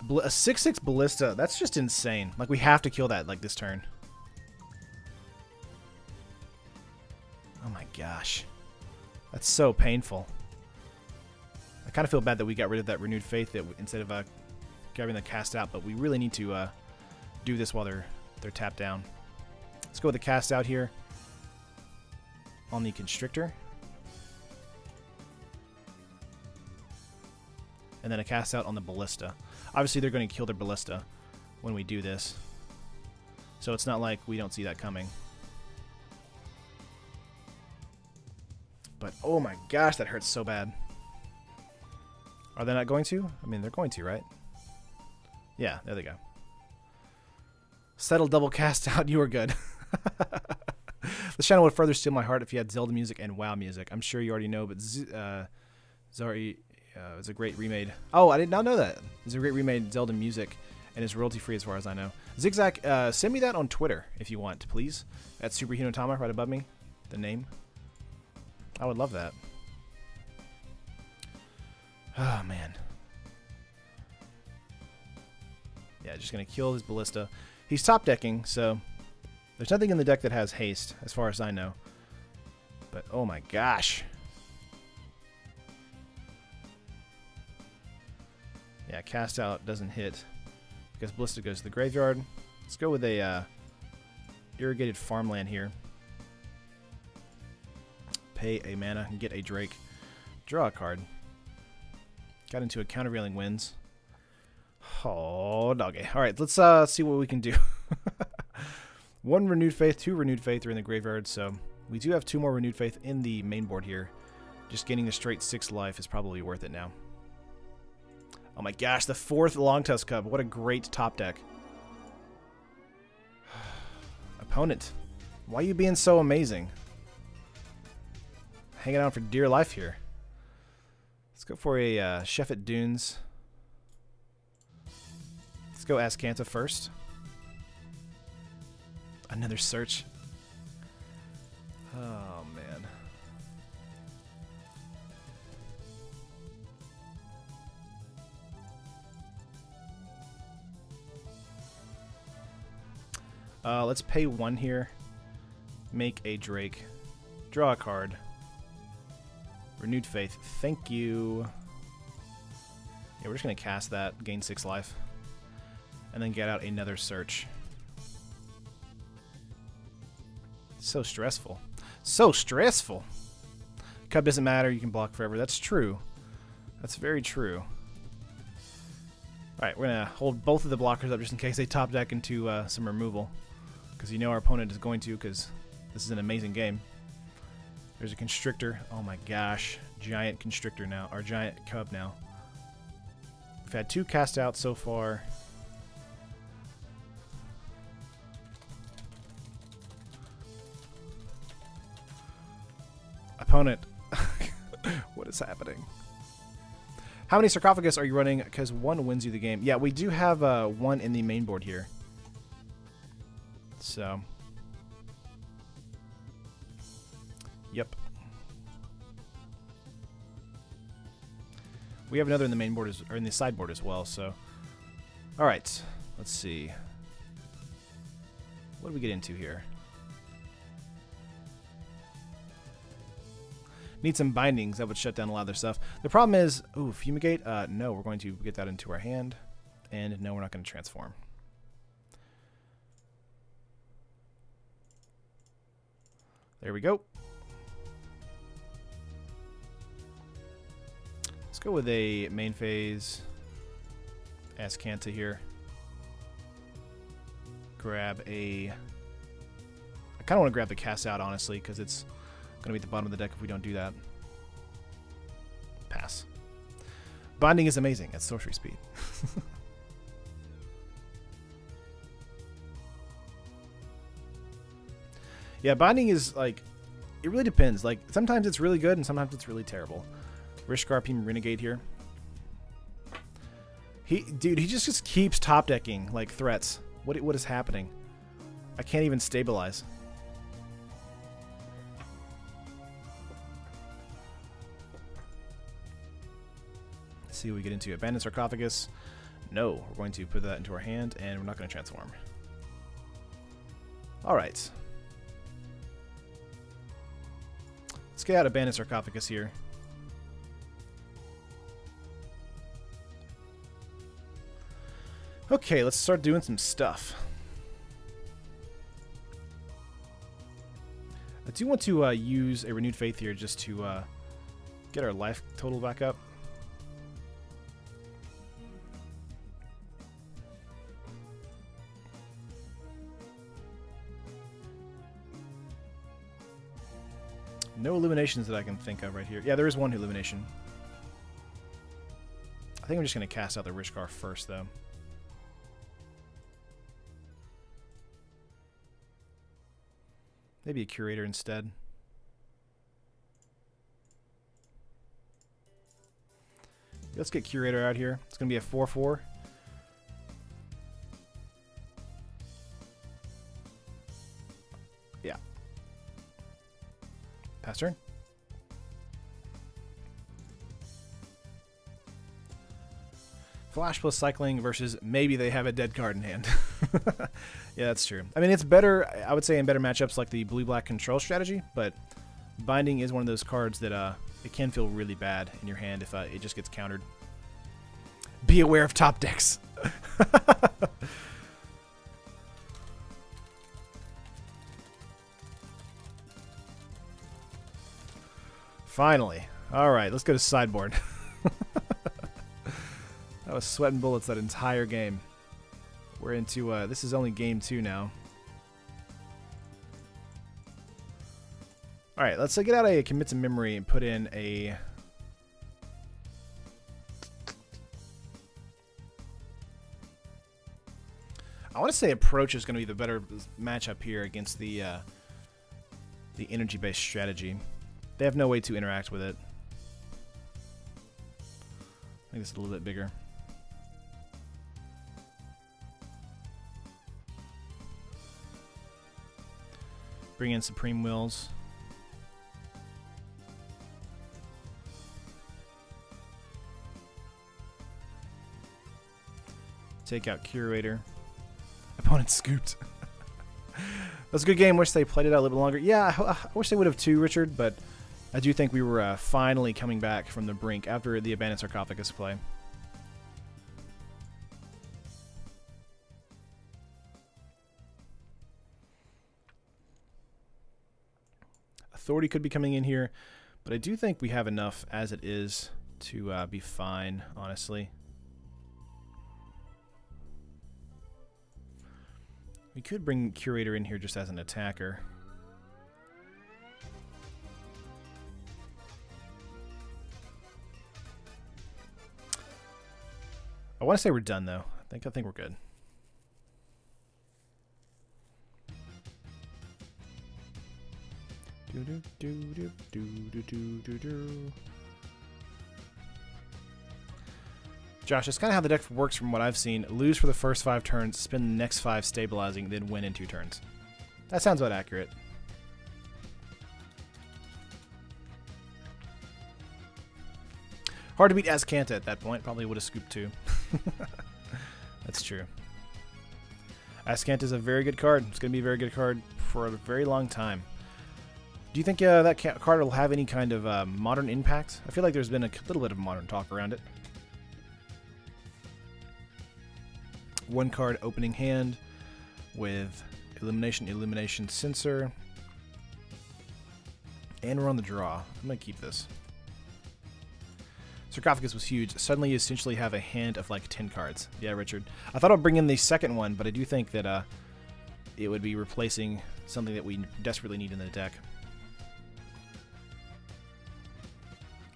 A 6/6 Ballista, that's just insane. Like, we have to kill that, like, this turn. Oh my gosh. That's so painful. I kind of feel bad that we got rid of that Renewed Faith instead of grabbing the cast out, but we really need to do this while they're tapped down. Let's go with the cast out here on the Constrictor. And then a cast out on the Ballista. Obviously, they're going to kill their Ballista when we do this. So it's not like we don't see that coming. But, oh my gosh, that hurts so bad. Are they not going to? I mean, they're going to, right? Yeah, there they go. Settle double cast out. You are good. This channel would further steal my heart if you had Zelda music and WoW music. I'm sure you already know, but Zari is a great remade. Oh, I did not know that. It's a great remade Zelda music, and it's royalty-free as far as I know. Zigzag, send me that on Twitter if you want, please. At Super Hinotama right above me, the name. I would love that. Oh, man. Yeah, just going to kill his Ballista. He's top decking, so there's nothing in the deck that has haste, as far as I know. But, oh my gosh. Yeah, cast out doesn't hit because Ballista goes to the graveyard. Let's go with a irrigated farmland here. Pay a mana and get a Drake. Draw a card. Got into a countervailing winds. Oh, doggy. Alright, let's see what we can do. 1 Renewed Faith, 2 Renewed Faith are in the graveyard, so we do have 2 more Renewed Faith in the main board here. Just getting a straight 6 life is probably worth it now. Oh my gosh, the 4th Longtusk Cub. What a great top deck. Opponent, why are you being so amazing? Hanging out for dear life here. Let's go for a Sheffet Dunes. Let's go Azcanta first. Another search. Oh, man. Let's pay 1 here. Make a Drake. Draw a card. Renewed Faith. Thank you. Yeah, we're just going to cast that. Gain 6 life. And then get out another search. So stressful. So stressful. Cub doesn't matter. You can block forever. That's true. That's very true. Alright, we're going to hold both of the blockers up just in case they top deck into some removal. Because you know our opponent is going to, because this is an amazing game. There's a Constrictor. Oh my gosh. Giant Constrictor now. Or Giant Cub now. We've had 2 cast outs so far. Opponent. What is happening? How many Sarcophagus are you running? Because 1 wins you the game. Yeah, we do have 1 in the main board here. So. Yep. We have another in the main board, or in the sideboard as well, so. Alright. Let's see. What do we get into here? Need some bindings that would shut down a lot of their stuff. The problem is, ooh, Fumigate? No, we're going to get that into our hand. And no, we're not going to transform. There we go. Let's go with a main phase Azcanta here. Grab a... I kind of want to grab the cast out, honestly, because it's going to be at the bottom of the deck if we don't do that. Pass. Binding is amazing at sorcery speed. Yeah, binding is, like, it really depends. Like, sometimes it's really good and sometimes it's really terrible. Rishgarpim Renegade here. Dude, he just keeps top decking, like, threats. What is happening? I can't even stabilize. Let's see what we get into. Abandoned Sarcophagus. No, we're going to put that into our hand and we're not going to transform. Alright. get out Abandoned Sarcophagus here. Okay, let's start doing some stuff. I do want to use a Renewed Faith here just to get our life total back up. No illuminations that I can think of right here. Yeah, there is one illumination. I think I'm just going to cast out the Rishkar first, though. Maybe a Curator instead. Let's get Curator out here. It's going to be a 4/4. Yeah. Pass turn. Flash plus cycling versus maybe they have a dead card in hand. Yeah, that's true. I mean, it's better, I would say, in better matchups like the blue-black control strategy, but Binding is one of those cards that it can feel really bad in your hand if it just gets countered. Be aware of top decks. Finally. All right, let's go to sideboard. I was sweating bullets that entire game. We're into, this is only game 2 now. Alright, let's get out a Commit to Memory and put in a... I want to say Approach is going to be the better matchup here against the energy-based strategy. They have no way to interact with it. I think it's a little bit bigger. Bring in Supreme Wills. Take out Curator. Opponent scooped. That was a good game. Wish they played it out a little bit longer. Yeah, I wish they would have too, Richard, but I do think we were finally coming back from the brink after the Abandoned Sarcophagus play. Authority could be coming in here, but I do think we have enough as it is to be fine, honestly. We could bring Curator in here just as an attacker. I want to say we're done, though. I think we're good. Josh, that's kind of how the deck works from what I've seen. Lose for the first 5 turns, spend the next 5 stabilizing, then win in 2 turns. That sounds about accurate. Hard to beat Azcanta at that point. Probably would have scooped 2. That's true. Azcanta is a very good card. It's going to be a very good card for a very long time. Do you think that card will have any kind of modern impact? I feel like there's been a little bit of modern talk around it. 1 card opening hand with Illumination Censor. And we're on the draw. I'm going to keep this. Sarcophagus was huge. Suddenly you essentially have a hand of like 10 cards. Yeah, Richard. I thought I'd bring in the second one, but I do think that it would be replacing something that we desperately need in the deck.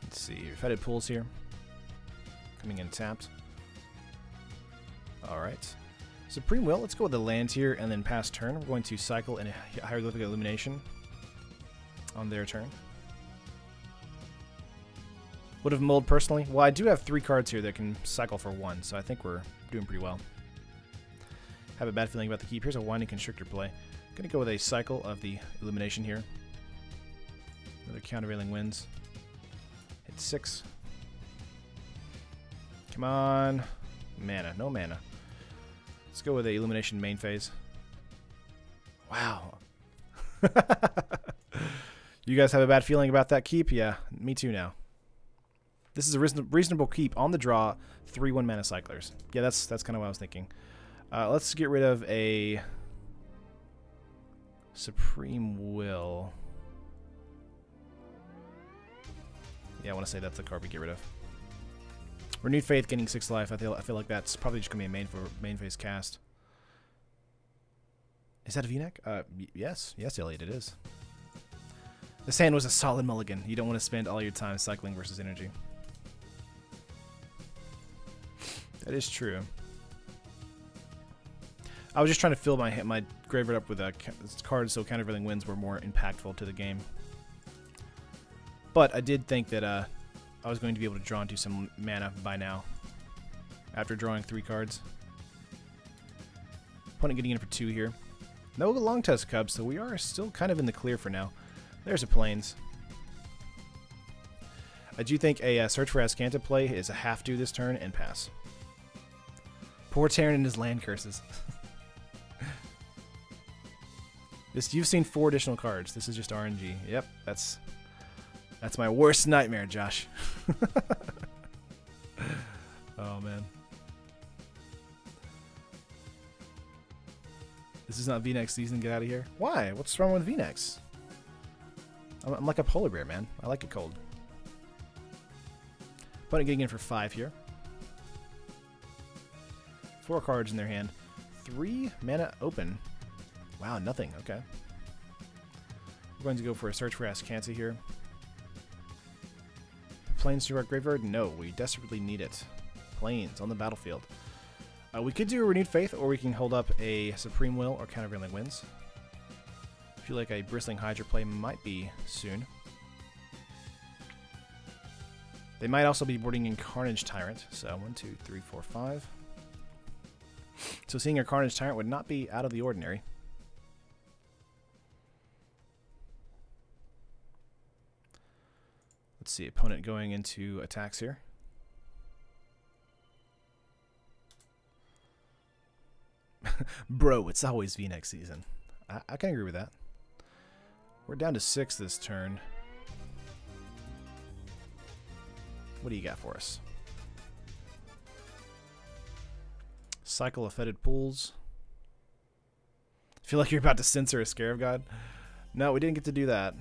Let's see. Fetid Pools here. Coming in tapped. Alright. Supreme Will. Let's go with the land here and then pass turn. We're going to cycle in a Hieroglyphic Illumination on their turn. Would have mulled personally. Well, I do have 3 cards here that can cycle for 1, so I think we're doing pretty well. Have a bad feeling about the keep. Here's a Winding Constrictor play. Gonna go with a cycle of the Illumination here. Another Countervailing Winds. Hit 6. Come on. Mana. No mana. Let's go with the Illumination main phase. Wow. You guys have a bad feeling about that keep? Yeah, me too now. This is a reasonable keep on the draw. 3/1 mana cyclers. Yeah, that's kind of what I was thinking. Let's get rid of a Supreme Will. Yeah, I want to say that's the card we get rid of. Renewed Faith getting 6 life. I feel like that's probably just gonna be a main phase cast. Is that a V-neck? Yes, Elliot, it is. This hand was a solid mulligan. You don't want to spend all your time cycling versus energy. That is true. I was just trying to fill my graveyard up with cards so countervailing winds were more impactful to the game. But I did think that I was going to be able to draw into some mana by now. After drawing 3 cards. Opponent getting in for 2 here. No long test Cubs, so we are still kind of in the clear for now. There's a Plains. I do think a Search for Azcanta play is a have-do this turn and pass. Poor Terran and his land curses. You've seen 4 additional cards. This is just RNG. Yep, that's my worst nightmare, Josh. Oh man. This is not V-next season. Get out of here. Why? What's wrong with V-next? I'm like a polar bear, man. I like it cold. Opponent getting in for 5 here. 4 cards in their hand. 3 mana open. Wow, nothing. Okay. We're going to go for a Search for Azcanta here. Plains to our graveyard? No, we desperately need it. Plains on the battlefield. We could do a Renewed Faith, or we can hold up a Supreme Will or Countervailing Winds. I feel like a Bristling Hydra play might be soon. They might also be boarding in Carnage Tyrant. So 1, 2, 3, 4, 5. So seeing a Carnage Tyrant would not be out of the ordinary. Let's see, opponent going into attacks here. Bro, it's always V-next season. I can agree with that. We're down to 6 this turn. What do you got for us? Cycle of Fetid Pools. I feel like you're about to censor a Scarab God. No, we didn't get to do that.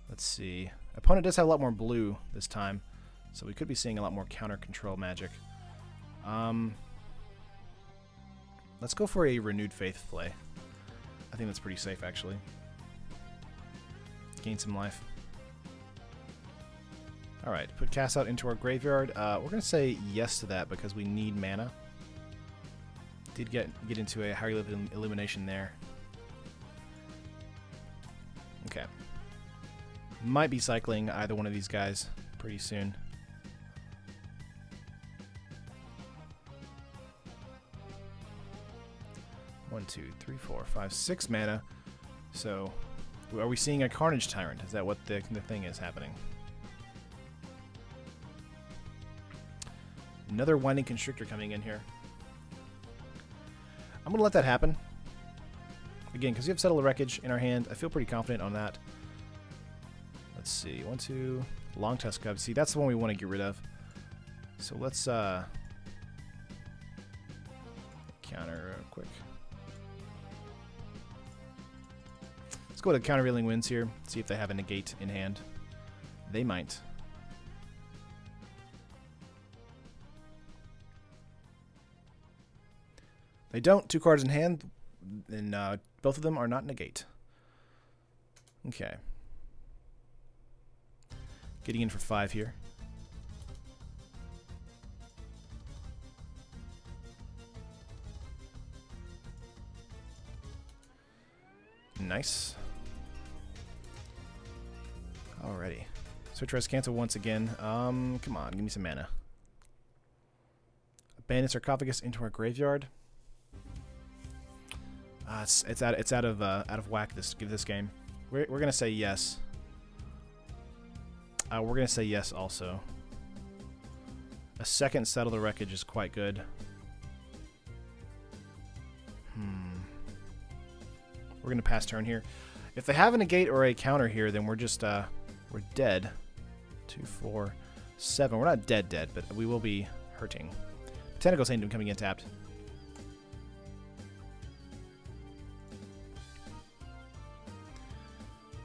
Let's see. Opponent does have a lot more blue this time, so we could be seeing a lot more counter control magic. Let's go for a Renewed Faith play. I think that's pretty safe, actually. Gain some life. Alright, put Cast Out into our graveyard. We're going to say yes to that because we need mana. Did get into a higher level illumination there. Okay. Might be cycling either one of these guys pretty soon. One, 2, 3, 4, 5, 6 mana. So, are we seeing a Carnage Tyrant? Is that what the thing is happening? Another Winding Constrictor coming in here. I'm going to let that happen. Again, because we have Settle the Wreckage in our hand, I feel pretty confident on that. Let's see. 1, 2. Long Tusk Cub. See, that's the one we want to get rid of. So let's counter real quick. Let's go to Countervailing Winds here. See if they have a negate in hand. They might. They don't. 2 cards in hand, and both of them are not negate. Okay. Getting in for 5 here. Nice. Alrighty. Search for Azcanta once again. Come on, give me some mana. Abandon Sarcophagus into our graveyard. It's out of whack this game. We're gonna say yes. We're gonna say yes also. A second Settle the Wreckage is quite good. We're gonna pass turn here. If they have a negate or a counter here, then we're just we're dead. 2, 4, 7. We're not dead, but we will be hurting. Botanical Sanctum coming in tapped.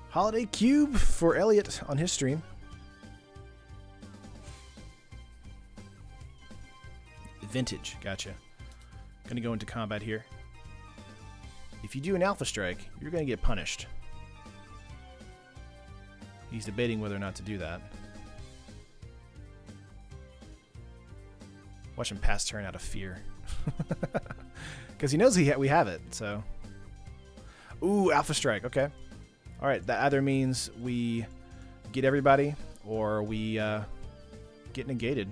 Holiday Cube for Elliot on his stream. Vintage, gotcha. Gonna go into combat here. If you do an Alpha Strike, you're gonna get punished. He's debating whether or not to do that. Watch him pass turn out of fear. Because he knows we have it, so. Ooh, Alpha Strike, okay. Alright, that either means we get everybody, or we get negated.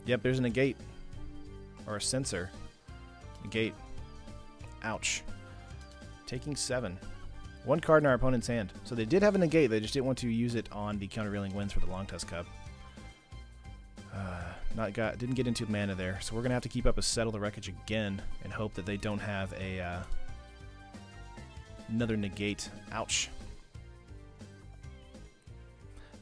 Yep, there's a negate. Or a sensor. Negate. Ouch. Taking 7. 1 card in our opponent's hand. So they did have a negate, they just didn't want to use it on the countervailing winds for the Long Tusk Cup. Didn't get into mana there, so we're gonna have to keep up a Settle the Wreckage again and hope that they don't have a another negate. Ouch.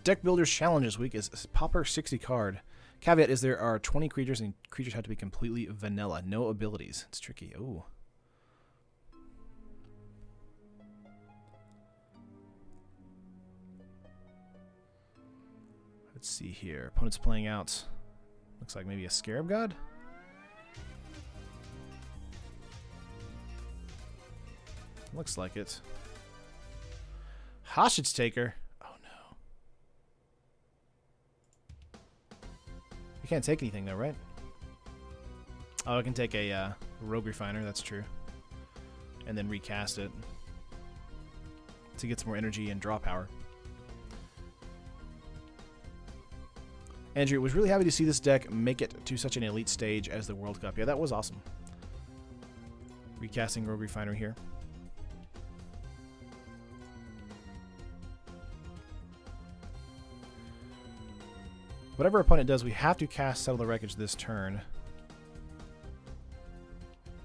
Deck Builder's Challenge this week is Pauper 60 card. Caveat is there are 20 creatures and creatures have to be completely vanilla. No abilities. It's tricky. Ooh. Let's see here. Opponent's playing out. Looks like maybe a Scarab God? Looks like it. Hostage Taker. Oh no. You can't take anything though, right? Oh, I can take a Rogue Refiner, that's true. And then recast it to get some more energy and draw power. Andrew was really happy to see this deck make it to such an elite stage as the World Cup. Yeah, that was awesome. Recasting Rogue Refiner here. Whatever opponent does, we have to cast Settle the Wreckage this turn.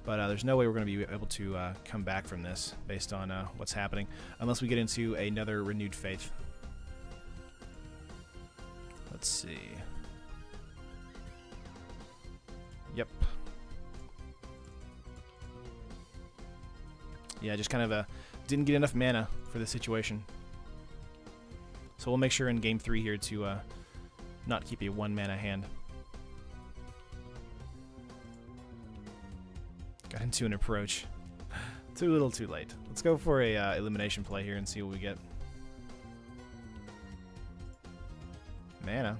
But there's no way we're going to be able to come back from this based on what's happening, unless we get into another Renewed Faith. Let's see. Yep. Yeah, just kind of didn't get enough mana for this situation. So we'll make sure in game 3 here to not keep a 1 mana hand. Got into an approach. Too little, too late. Let's go for a elimination play here and see what we get. Mana.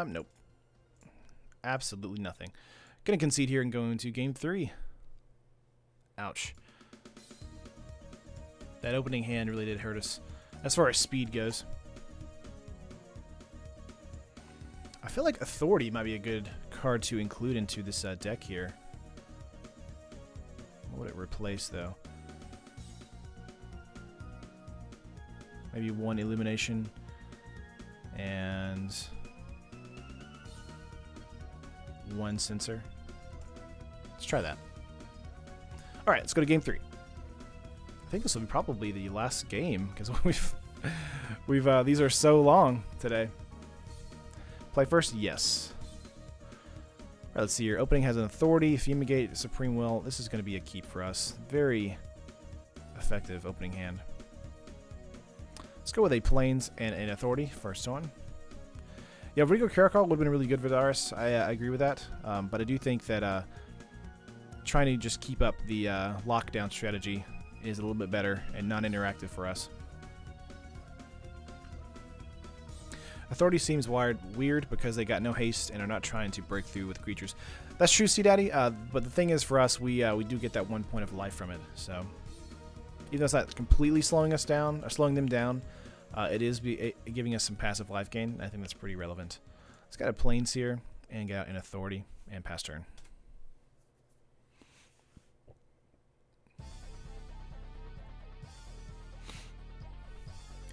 Nope. Absolutely nothing. Gonna concede here and go into game 3. Ouch. That opening hand really did hurt us as far as speed goes. I feel like Authority might be a good card to include into this deck here. What would it replace, though? Maybe 1 Illumination and 1 Sensor. Let's try that. Alright, let's go to game 3. I think this will be probably the last game, because we've these are so long today. Play first? Yes. Alright, let's see here. Opening has an Authority, Fumigate, Supreme Will. This is going to be a keep for us. Very effective opening hand. Let's go with a Plains and an Authority, first one. Yeah, Rigo Karakal would have been really good for Darius. I agree with that. But I do think that trying to just keep up the lockdown strategy is a little bit better and non-interactive for us. Authority seems weird because they got no haste and are not trying to break through with creatures. That's true, C Daddy. But the thing is, for us, we do get that 1 point of life from it. So even though it's not completely slowing us down or slowing them down, it is giving us some passive life gain. I think that's pretty relevant. It's got a Plains here and got an Authority and pass turn.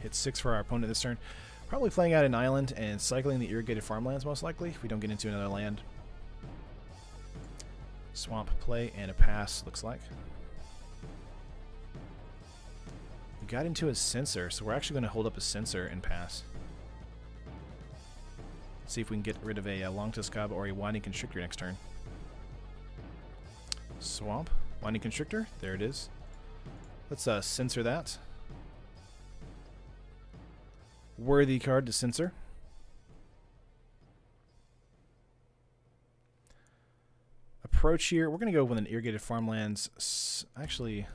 hit 6 for our opponent this turn. Probably playing out an island and cycling the irrigated farmlands most likely if we don't get into another land. Swamp play and a pass, looks like. We got into a sensor, so we're actually going to hold up a sensor and pass. See if we can get rid of a long-tusk cub or a winding constrictor next turn. Swamp, winding constrictor, there it is. Let's censor that. Worthy card to censor. Approach here. We're going to go with an irrigated farmlands. Actually,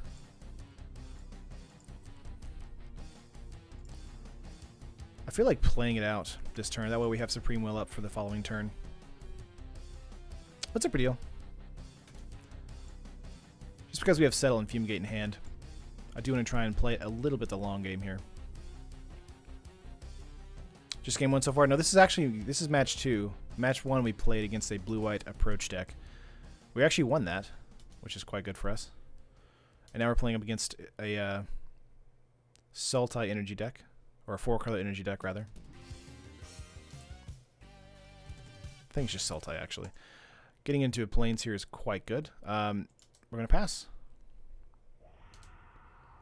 I feel like playing it out this turn. That way we have Supreme Will up for the following turn. What's up, deal? Just because we have Settle and Fumigate in hand, I do want to try and play a little bit the long game here. Just game 1 so far. No, this is match 2. Match 1 we played against a blue-white approach deck. We actually won that, which is quite good for us. And now we're playing up against a Sultai energy deck. Or a 4-color energy deck, rather. I think it's just Sultai, actually. Getting into planes here is quite good. We're going to pass.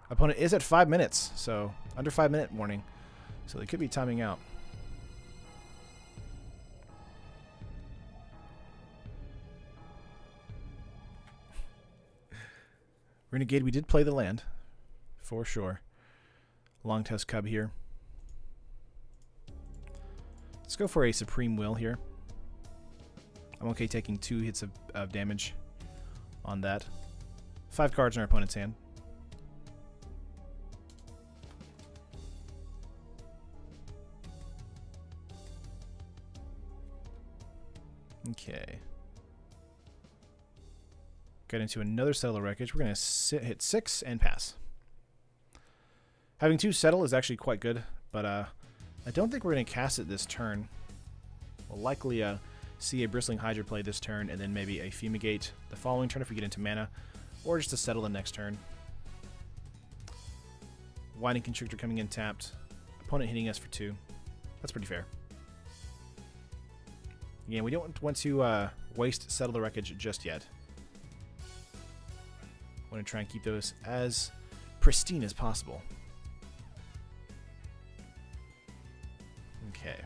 Opponent is at 5 minutes, so under 5 minute warning. So they could be timing out. Renegade, we did play the land, for sure. Long-tusk cub here. Let's go for a Supreme Will here. I'm okay taking 2 hits of damage on that. 5 cards in our opponent's hand. Okay. Got into another Settle Wreckage. We're going to hit 6 and pass. Having 2 settle is actually quite good, but I don't think we're going to cast it this turn. We'll likely see a Bristling Hydra play this turn, and then maybe a Fumigate the following turn if we get into mana, or just to settle the next turn. Winding Constrictor coming in tapped. Opponent hitting us for 2. That's pretty fair. Again, we don't want to waste Settle the Wreckage just yet. Want to try and keep those as pristine as possible. Okay.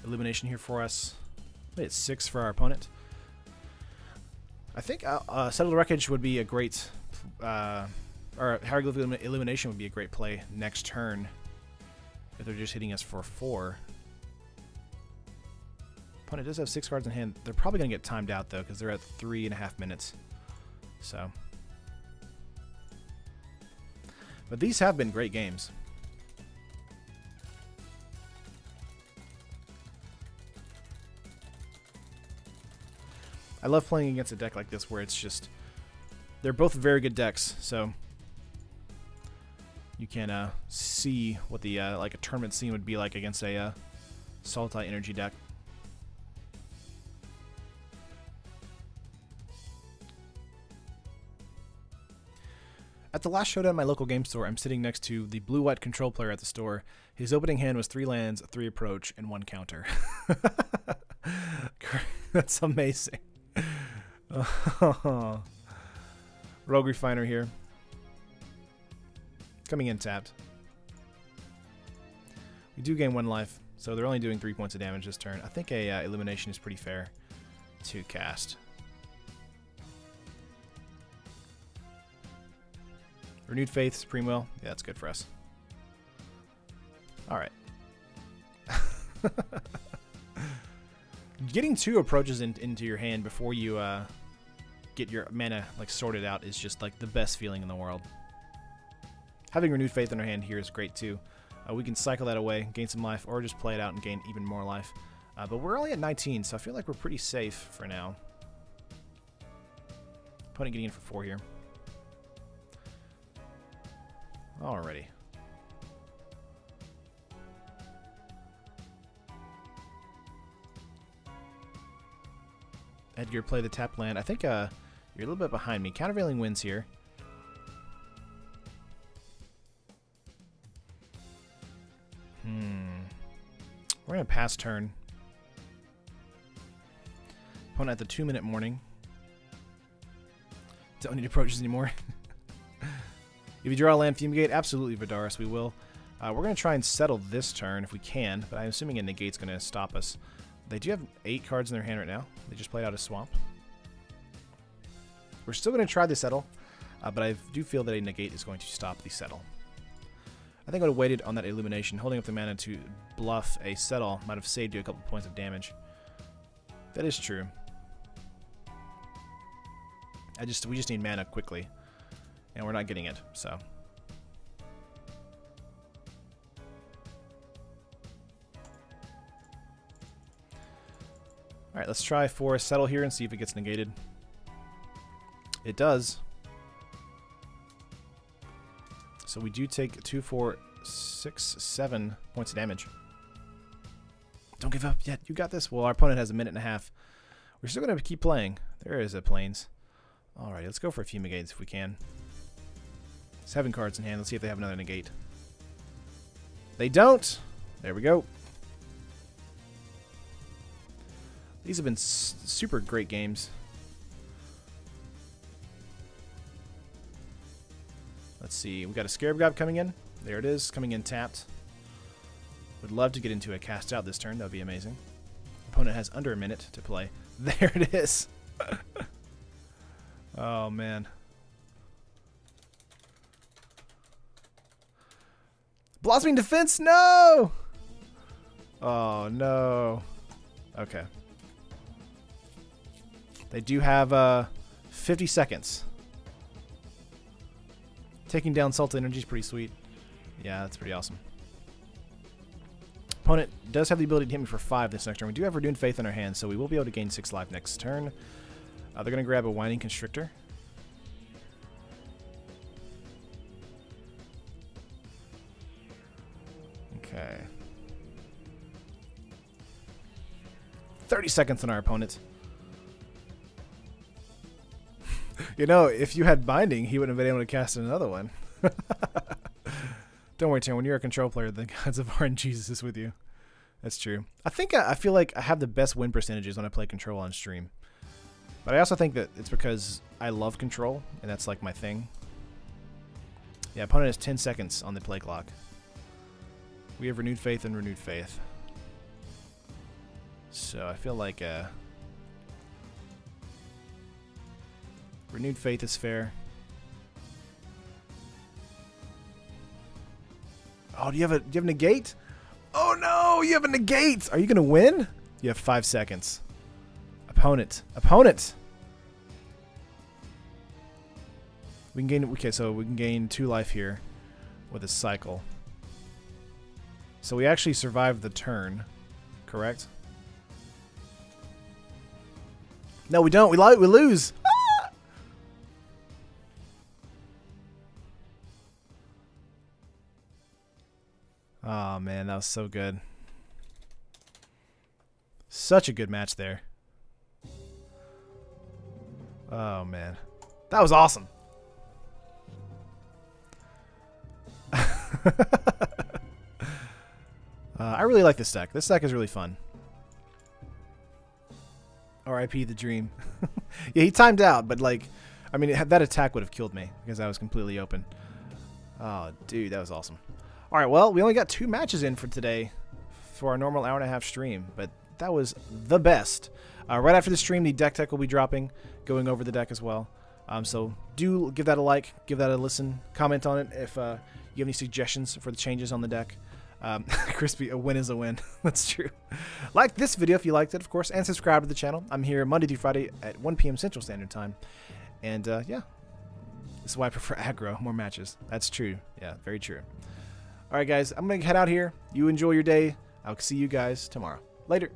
Illumination here for us. It's 6 for our opponent. I think Settle the Wreckage would be a great, or Hieroglyphic Illumination would be a great play next turn if they're just hitting us for 4. Opponent does have 6 cards in hand. They're probably going to get timed out though because they're at 3.5 minutes. So, but these have been great games. I love playing against a deck like this where it's just, they're both very good decks, so you can see what the like a tournament scene would be like against a Sultai energy deck. At the last showdown at my local game store, I'm sitting next to the blue-white control player at the store. His opening hand was 3 lands, 3 approach, and 1 counter. That's amazing. Rogue Refiner here. Coming in tapped. We do gain 1 life, so they're only doing 3 points of damage this turn. I think a Illumination is pretty fair to cast. Renewed Faith, Supreme Will. Yeah, that's good for us. Alright. Getting 2 approaches into your hand before you get your mana like sorted out is just like the best feeling in the world. Having Renewed Faith in our hand here is great too. We can cycle that away, gain some life, or just play it out and gain even more life. But we're only at 19, so I feel like we're pretty safe for now. Opponent getting in for 4 here. Alrighty. Edgar, play the tap land. I think you're a little bit behind me. Countervailing wins here. going to pass turn. Opponent at the 2-minute warning. Don't need approaches anymore. If you draw a land, Fumigate, absolutely, Vidaris, we will. We're going to try and settle this turn if we can, but I'm assuming a negate's going to stop us. They do have 8 cards in their hand right now. They just played out a swamp. We're still going to try the settle, but I do feel that a negate is going to stop the settle. I think I would have waited on that illumination. Holding up the mana to bluff a settle might have saved you a couple points of damage. That is true. We just need mana quickly, and we're not getting it, so. Alright, let's try for a settle here and see if it gets negated. It does. So we do take 2, 4, 6, 7 points of damage. Don't give up yet. You got this. Well, our opponent has a minute and a half. We're still going to keep playing. There is a Plains. Alright, let's go for a few negates if we can. 7 cards in hand. Let's see if they have another negate. They don't. There we go. These have been super great games. Let's see. We got a Scarab God coming in. There it is, coming in tapped. Would love to get into a cast out this turn. That would be amazing. Opponent has under a minute to play. There it is. Oh, man. Blossoming Defense? No! Oh, no. Okay. They do have 50 seconds. Taking down Salt Energy is pretty sweet. Yeah, that's pretty awesome. Opponent does have the ability to hit me for 5 this next turn. We do have Renewed Faith in our hands, so we will be able to gain 6 life next turn. They're going to grab a Winding Constrictor. Okay. 30 seconds on our opponent. You know, if you had Binding, he wouldn't have been able to cast another one. Don't worry, Tim. When you're a control player, the gods of RNGesus is with you. That's true. I feel like I have the best win percentages when I play control on stream. But I also think that it's because I love control, and that's like my thing. Yeah, opponent has 10 seconds on the play clock. We have Renewed Faith and Renewed Faith. So I feel like Renewed Faith is fair. Oh, do you have a negate? Oh no, you have a negate! Are you gonna win? You have 5 seconds. Opponent. Opponent! We can gain, okay, so we can gain 2 life here with a cycle. So we actually survived the turn, correct? No, we don't. We lose. Ah! Oh man, that was so good. Such a good match there. Oh man, that was awesome. I really like this deck. This deck is really fun. R.I.P. the dream. Yeah, he timed out, but like, I mean, that attack would have killed me because I was completely open. Oh, dude, that was awesome. All right, well, we only got 2 matches in for today for our normal hour-and-a-half stream, but that was the best. Right after the stream, the deck tech will be dropping, going over the deck as well. So do give that a like, give that a listen, comment on it if you have any suggestions for the changes on the deck. Crispy, a win is a win. That's true. Like this video if you liked it, of course, and subscribe to the channel. I'm here Monday through Friday at 1 p.m. Central Standard Time. And, yeah, this is why I prefer aggro, more matches. That's true. Yeah, very true. All right, guys, I'm going to head out here. You enjoy your day. I'll see you guys tomorrow. Later.